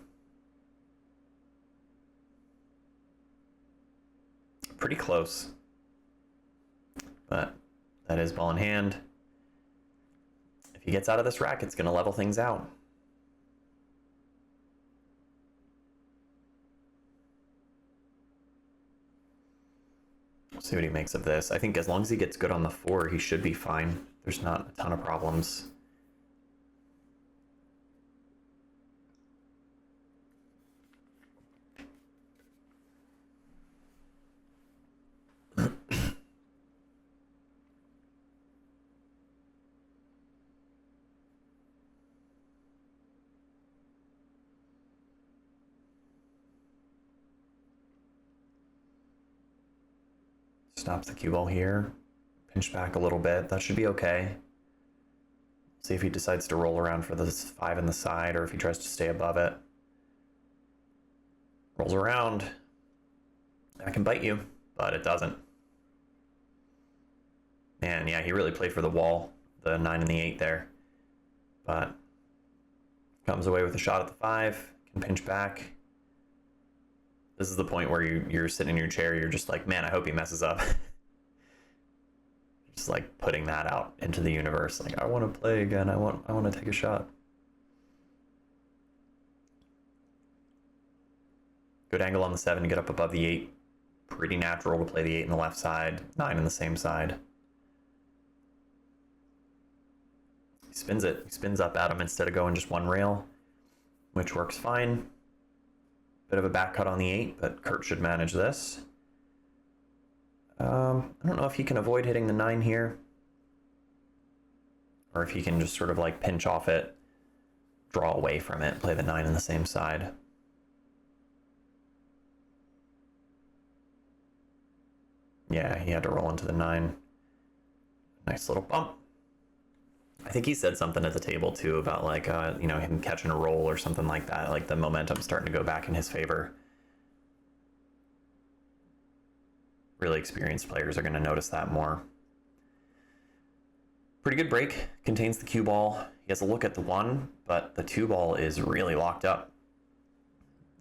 Pretty close. But that is ball in hand. If he gets out of this rack, it's going to level things out. We'll see what he makes of this. I think as long as he gets good on the 4, he should be fine. There's not a ton of problems. Stops the cue ball here. Pinch back a little bit. That should be okay. See if he decides to roll around for this 5 in the side or if he tries to stay above it. Rolls around. That can bite you, but it doesn't. Man, yeah, he really played for the wall, the 9 and the 8 there. But comes away with a shot at the 5, can pinch back. This is the point where you're sitting in your chair, you're just like, man, I hope he messes up. Just like putting that out into the universe. Like, I want to play again. I want to take a shot. Good angle on the 7 to get up above the 8. Pretty natural to play the 8 in the left side, 9 in the same side. He spins it. He spins up at him instead of going just one rail, which works fine. Bit of a back cut on the 8, but Curt should manage this. I don't know if he can avoid hitting the 9 here, or if he can just sort of like pinch off it, draw away from it, play the 9 in the same side. Yeah, he had to roll into the 9. Nice little bump. I think he said something at the table too about like, him catching a roll or something like that. Like the momentum's starting to go back in his favor. Really experienced players are going to notice that more. Pretty good break. Contains the cue ball. He has a look at the 1, but the 2 ball is really locked up.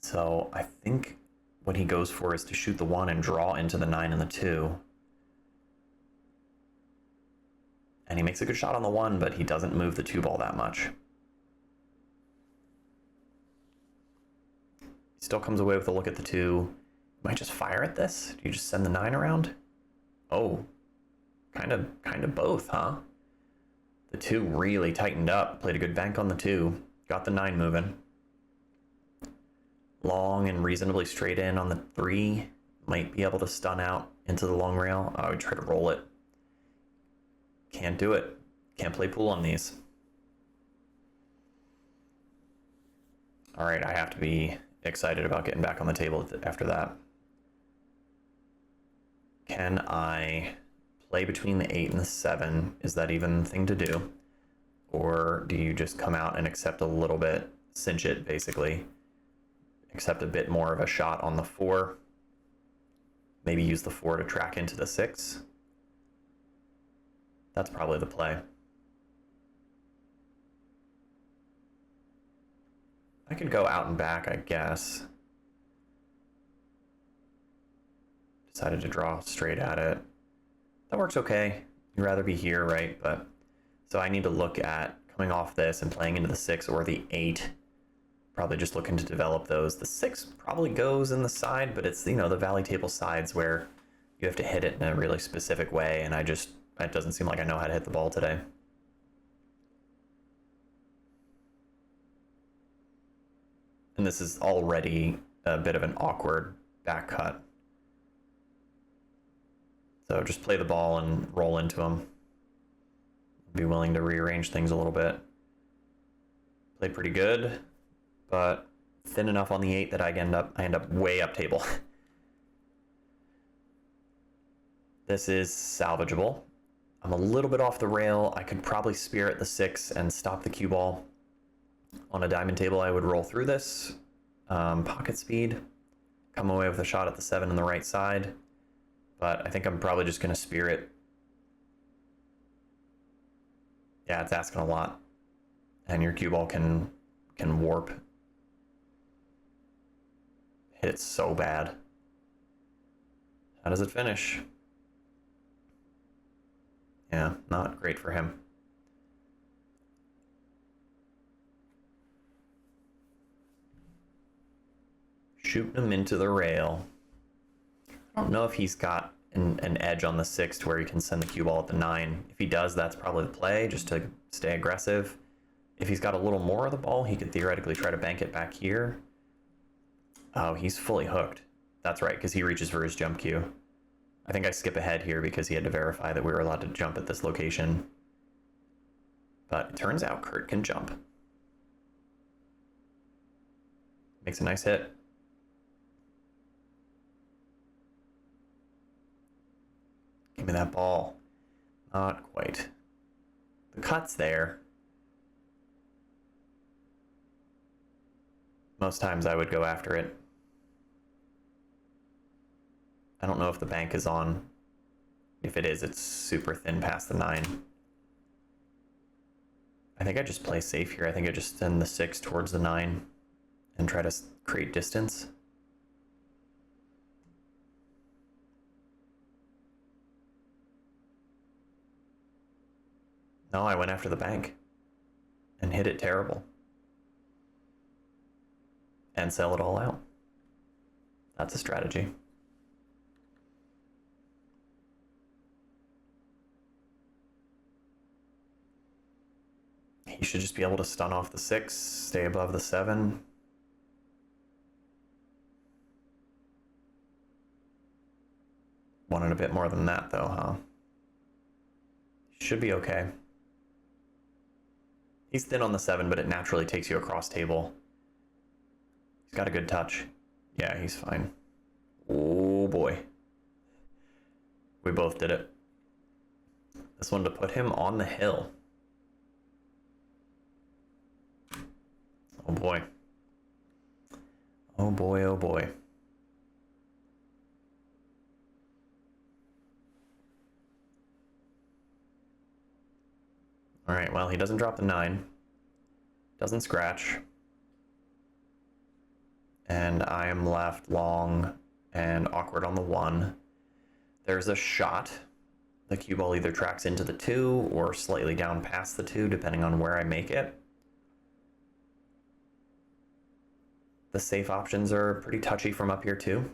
So I think what he goes for is to shoot the 1 and draw into the 9 and the 2. And he makes a good shot on the 1, but he doesn't move the 2 ball that much. He still comes away with a look at the 2. Might just fire at this? Do you just send the 9 around? Oh, kind of both, huh? The 2 really tightened up, played a good bank on the 2, got the 9 moving. Long and reasonably straight in on the 3, might be able to stun out into the long rail. I would try to roll it. Can't do it. Can't play pool on these. All right, I have to be excited about getting back on the table after that. Can I play between the 8 and the 7? Is that even the thing to do? Or do you just come out and accept a little bit, cinch it basically, accept a bit more of a shot on the 4, maybe use the 4 to track into the 6? That's probably the play. I could go out and back, I guess. Decided to draw straight at it. That works okay. You'd rather be here, right? But so I need to look at coming off this and playing into the 6 or the 8. Probably just looking to develop those. The 6 probably goes in the side, but it's, the valley table sides where you have to hit it in a really specific way, and it doesn't seem like I know how to hit the ball today. And this is already a bit of an awkward back cut. So just play the ball and roll into them. Be willing to rearrange things a little bit. Played pretty good, but thin enough on the 8 that I end up way up table. This is salvageable. I'm a little bit off the rail. I could probably spear at the 6 and stop the cue ball. On a diamond table, I would roll through this. Pocket speed. Come away with a shot at the 7 on the right side. But I think I'm probably just going to spear it. Yeah, it's asking a lot. and your cue ball can warp. Hit it so bad. How does it finish? Yeah, not great for him. Shooting him into the rail. I don't know if he's got an edge on the 6 to where he can send the cue ball at the 9. If he does, that's probably the play, just to stay aggressive. If he's got a little more of the ball, he could theoretically try to bank it back here. Oh, he's fully hooked. That's right, because he reaches for his jump cue. I think I skip ahead here because he had to verify that we were allowed to jump at this location. But it turns out Curt can jump. Makes a nice hit. Give me that ball. Not quite. The cut's there. Most times I would go after it. I don't know if the bank is on. If it is, it's super thin past the 9. I think I just play safe here. I think I just send the 6 towards the 9 and try to create distance. No, I went after the bank and hit it terrible. And sell it all out. That's a strategy. He should just be able to stun off the 6, stay above the 7. Wanted a bit more than that though, huh? Should be okay. He's thin on the 7, but it naturally takes you across table. He's got a good touch. Yeah, he's fine. Oh boy. We both did it. This one to put him on the hill. Oh boy. Oh boy, oh boy. Alright, well, he doesn't drop the 9. Doesn't scratch. And I am left long and awkward on the 1. There's a shot. The cue ball either tracks into the 2 or slightly down past the 2, depending on where I make it. The safe options are pretty touchy from up here too.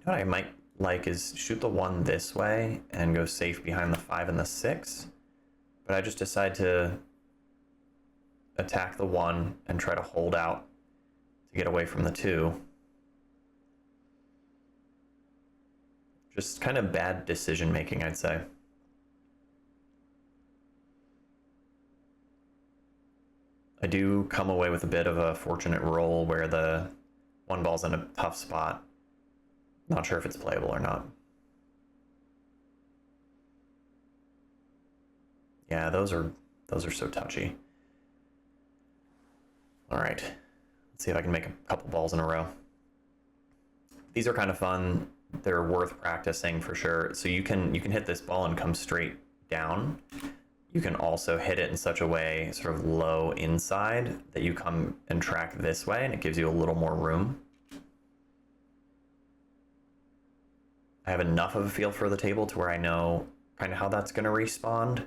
What I might like is shoot the 1 this way and go safe behind the 5 and the 6. But I just decide to attack the 1 and try to hold out to get away from the 2. Just kind of bad decision making, I'd say. I do come away with a bit of a fortunate roll where the 1 ball's in a tough spot. Not sure if it's playable or not. Yeah, those are so touchy. All right, let's see if I can make a couple balls in a row. These are kind of fun. They're worth practicing for sure. So you can hit this ball and come straight down. You can also hit it in such a way, sort of low inside, that you come and track this way, and it gives you a little more room. I have enough of a feel for the table to where I know kind of how that's going to respond. So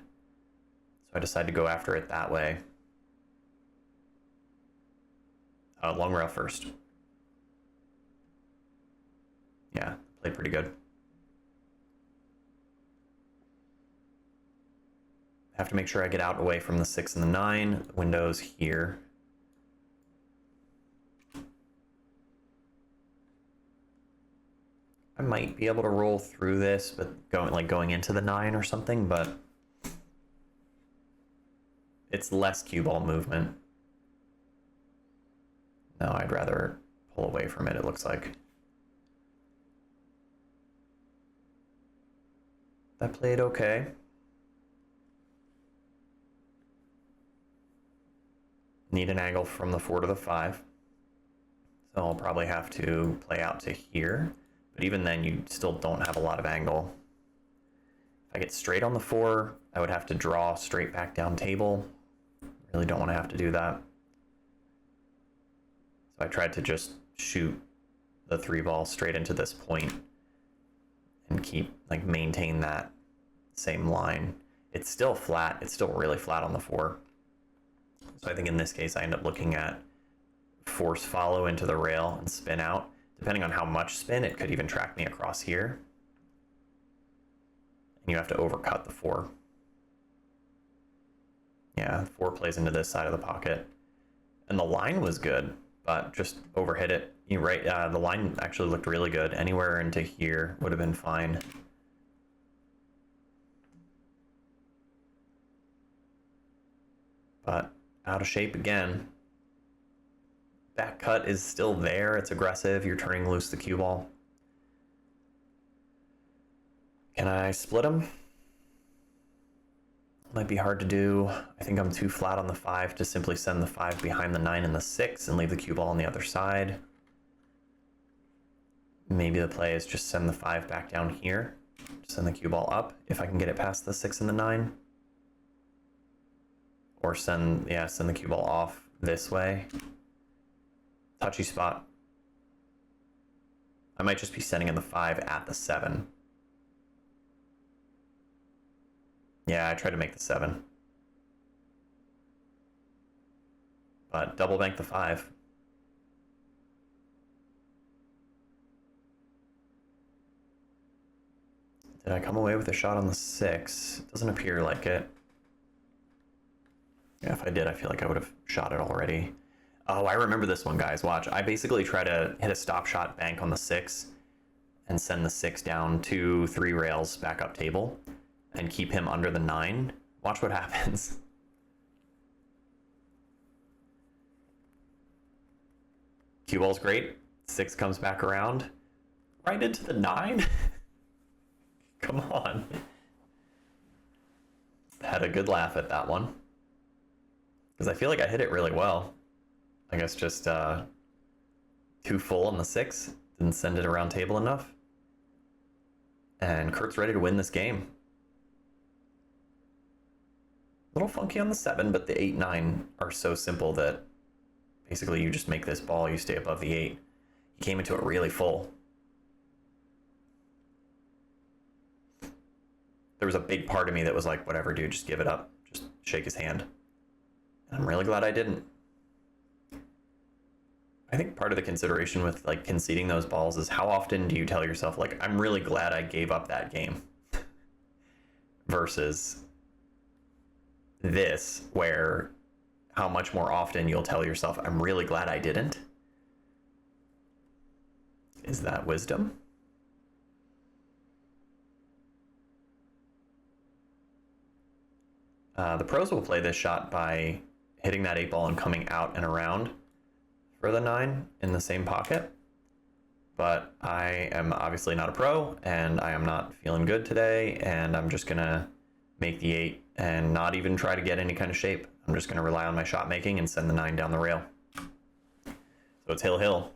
I decided to go after it that way. Long rail first. Yeah, played pretty good. I have to make sure I get out away from the 6 and the 9. The window's here. I might be able to roll through this, but going into the 9 or something, but it's less cue ball movement. No, I'd rather pull away from it, it looks like. That played okay. Need an angle from the 4 to the 5. So I'll probably have to play out to here. But even then, you still don't have a lot of angle. If If I get straight on the 4, I would have to draw straight back down table. Really don't want to have to do that. So I tried to just shoot the 3 ball straight into this point and maintain that same line. It's still flat. It's still really flat on the 4. So I think in this case, I end up looking at force follow into the rail and spin out. Depending on how much spin, it could even track me across here. And you have to overcut the 4. Yeah, 4 plays into this side of the pocket. And the line was good, but just overhit it. You're right, the line actually looked really good. Anywhere into here would have been fine. But out of shape again. Back cut is still there. It's aggressive. You're turning loose the cue ball. Can I split them? Might be hard to do. I think I'm too flat on the 5 to simply send the 5 behind the 9 and the 6 and leave the cue ball on the other side. Maybe the play is just send the 5 back down here. Send the cue ball up if I can get it past the 6 and the 9. Or send the cue ball off this way. Touchy spot. I might just be sending in the 5 at the 7. Yeah, I tried to make the 7. But double bank the 5. Did I come away with a shot on the 6? Doesn't appear like it. Yeah, if I did, I feel like I would have shot it already. Oh, I remember this one, guys. Watch. I basically try to hit a stop shot bank on the 6 and send the 6 down 2, 3 rails back up table and keep him under the 9. Watch what happens. Cue ball's great. 6 comes back around. Right into the 9? Come on. Had a good laugh at that one. Because I feel like I hit it really well. I guess just too full on the 6. Didn't send it around table enough. And Curt's ready to win this game. A little funky on the 7, but the 8, 9 are so simple that basically you just make this ball, you stay above the 8. He came into it really full. There was a big part of me that was like, whatever, dude, just give it up. Just shake his hand. And I'm really glad I didn't. I think part of the consideration with like conceding those balls is how often do you tell yourself, like, I'm really glad I gave up that game versus this, where how much more often you'll tell yourself, I'm really glad I didn't. Is that wisdom? The pros will play this shot by hitting that 8 ball and coming out and around for the 9 in the same pocket. But I am obviously not a pro, and I am not feeling good today, and I'm just gonna make the 8 and not even try to get any kind of shape. I'm just gonna rely on my shot making and send the 9 down the rail. So it's hill.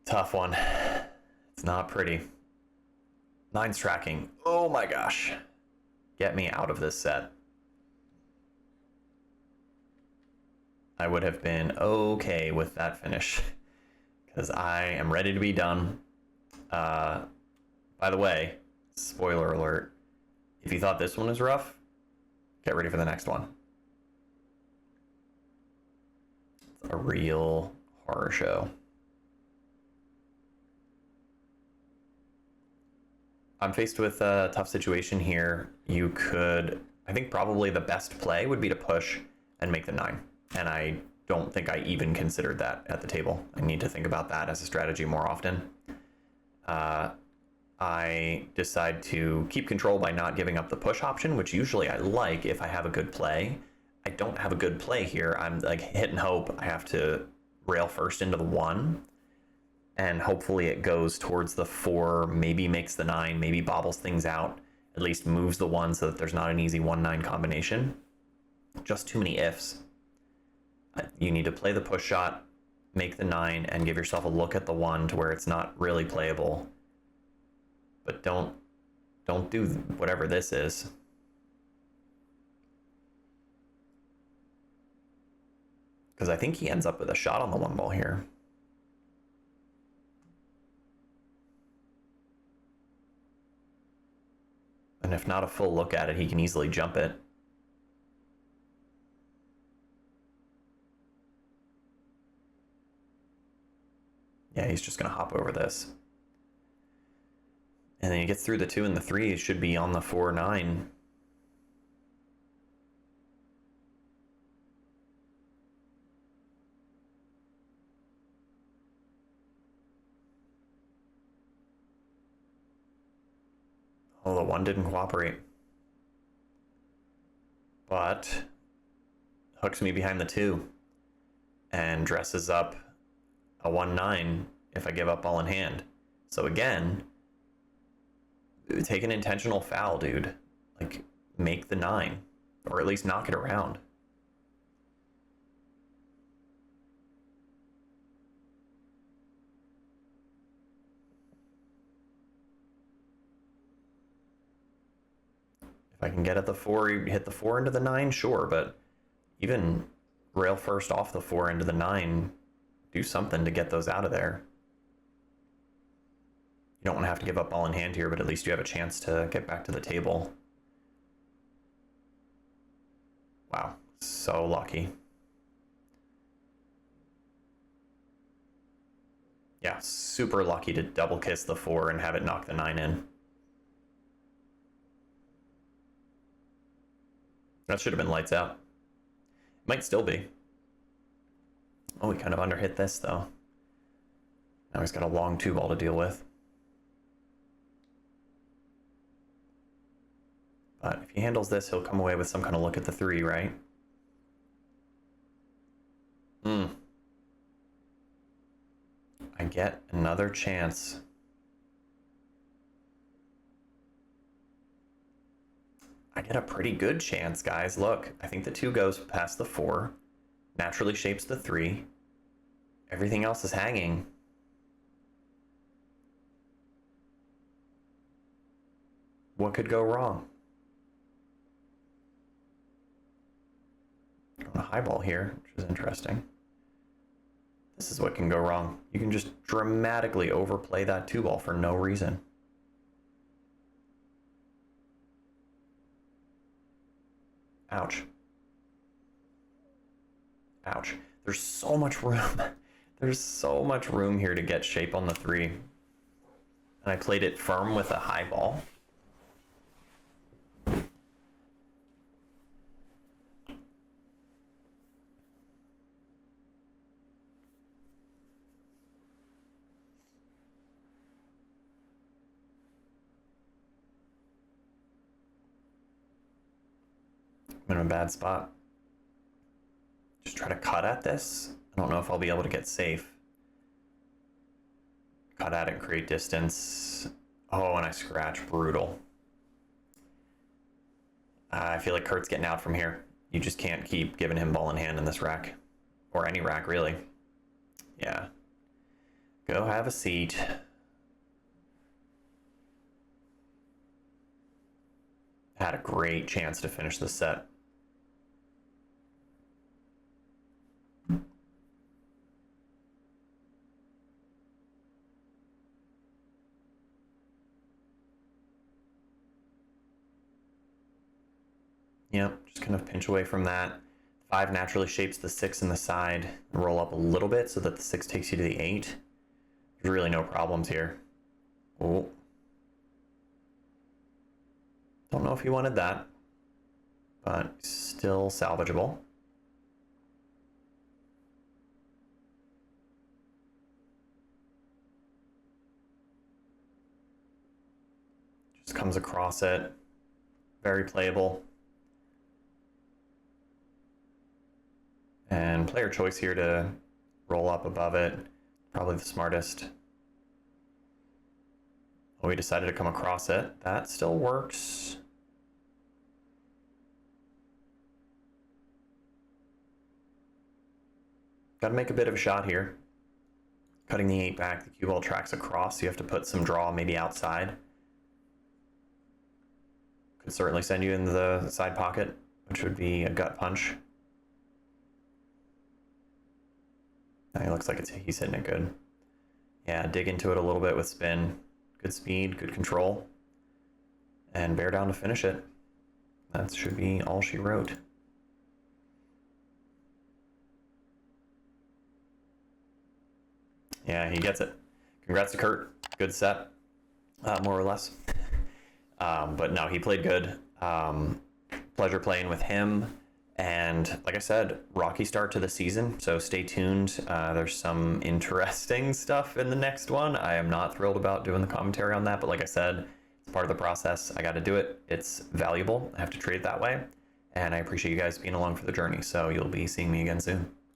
Tough one. It's not pretty. 9's tracking. Oh my gosh. Get me out of this set. I would have been okay with that finish because I am ready to be done. By the way, spoiler alert, if you thought this one was rough, get ready for the next one. It's a real horror show. I'm faced with a tough situation here. You could, I think probably the best play would be to push and make the 9. And I don't think I even considered that at the table. I need to think about that as a strategy more often. I decide to keep control by not giving up the push option, which usually I like if I have a good play. I don't have a good play here. I'm like hit and hope. I have to rail first into the 1. And hopefully it goes towards the 4, maybe makes the 9, maybe bobbles things out, at least moves the 1 so that there's not an easy 1-9 combination. Just too many ifs. You need to play the push shot, make the 9, and give yourself a look at the 1 to where it's not really playable. But don't do whatever this is. Because I think he ends up with a shot on the one ball here. And if not a full look at it, he can easily jump it. Yeah, he's just going to hop over this. And then he gets through the 2 and the 3. He should be on the 4-9. Oh, the 1 didn't cooperate. But hooks me behind the 2 and dresses up a 1-9 if I give up ball in hand. So again, take an intentional foul, dude. Like, make the 9, or at least knock it around. If I can get at the 4, hit the 4 into the 9, sure, but even rail first off the 4 into the 9, do something to get those out of there. You don't want to have to give up ball in hand here, but at least you have a chance to get back to the table. Wow, so lucky. Yeah, super lucky to double kiss the 4 and have it knock the 9 in. That should have been lights out. Might still be. Oh, we kind of underhit this, though. Now he's got a long 2 ball to deal with. But if he handles this, he'll come away with some kind of look at the 3, right? I get another chance. I get a pretty good chance, guys. Look, I think the 2 goes past the 4, naturally shapes the 3. Everything else is hanging. What could go wrong? Going a high ball here, which is interesting. This is what can go wrong. You can just dramatically overplay that 2 ball for no reason. Ouch. Ouch. There's so much room. There's so much room here to get shape on the 3. And I played it firm with a high ball. I'm in a bad spot. Just try to cut at this. I don't know if I'll be able to get safe. Cut at it, create distance. Oh, and I scratch. Brutal. I feel like Curt's getting out from here. You just can't keep giving him ball in hand in this rack. Or any rack, really. Yeah. Go have a seat. Had a great chance to finish the set. Yep, just kind of pinch away from that. 5 naturally shapes the 6 in the side. Roll up a little bit so that the 6 takes you to the 8. There's really no problems here. Oh. Don't know if he wanted that, but still salvageable. Just comes across it. Very playable. And player choice here to roll up above it. Probably the smartest. Oh, we decided to come across it. That still works. Got to make a bit of a shot here. Cutting the 8 back, the cue ball tracks across, so you have to put some draw maybe outside. could certainly send you in the side pocket, which would be a gut punch. It looks like he's hitting it good. Yeah, dig into it a little bit with spin. Good speed, good control. And bear down to finish it. That should be all she wrote. Yeah, he gets it. Congrats to Curt. Good set, more or less. But no, he played good. Pleasure playing with him. And like I said, rocky start to the season, so stay tuned. There's some interesting stuff in the next one. I am not thrilled about doing the commentary on that, but like I said, it's part of the process. I got to do it. It's valuable. I have to treat it that way. And I appreciate you guys being along for the journey. So you'll be seeing me again soon.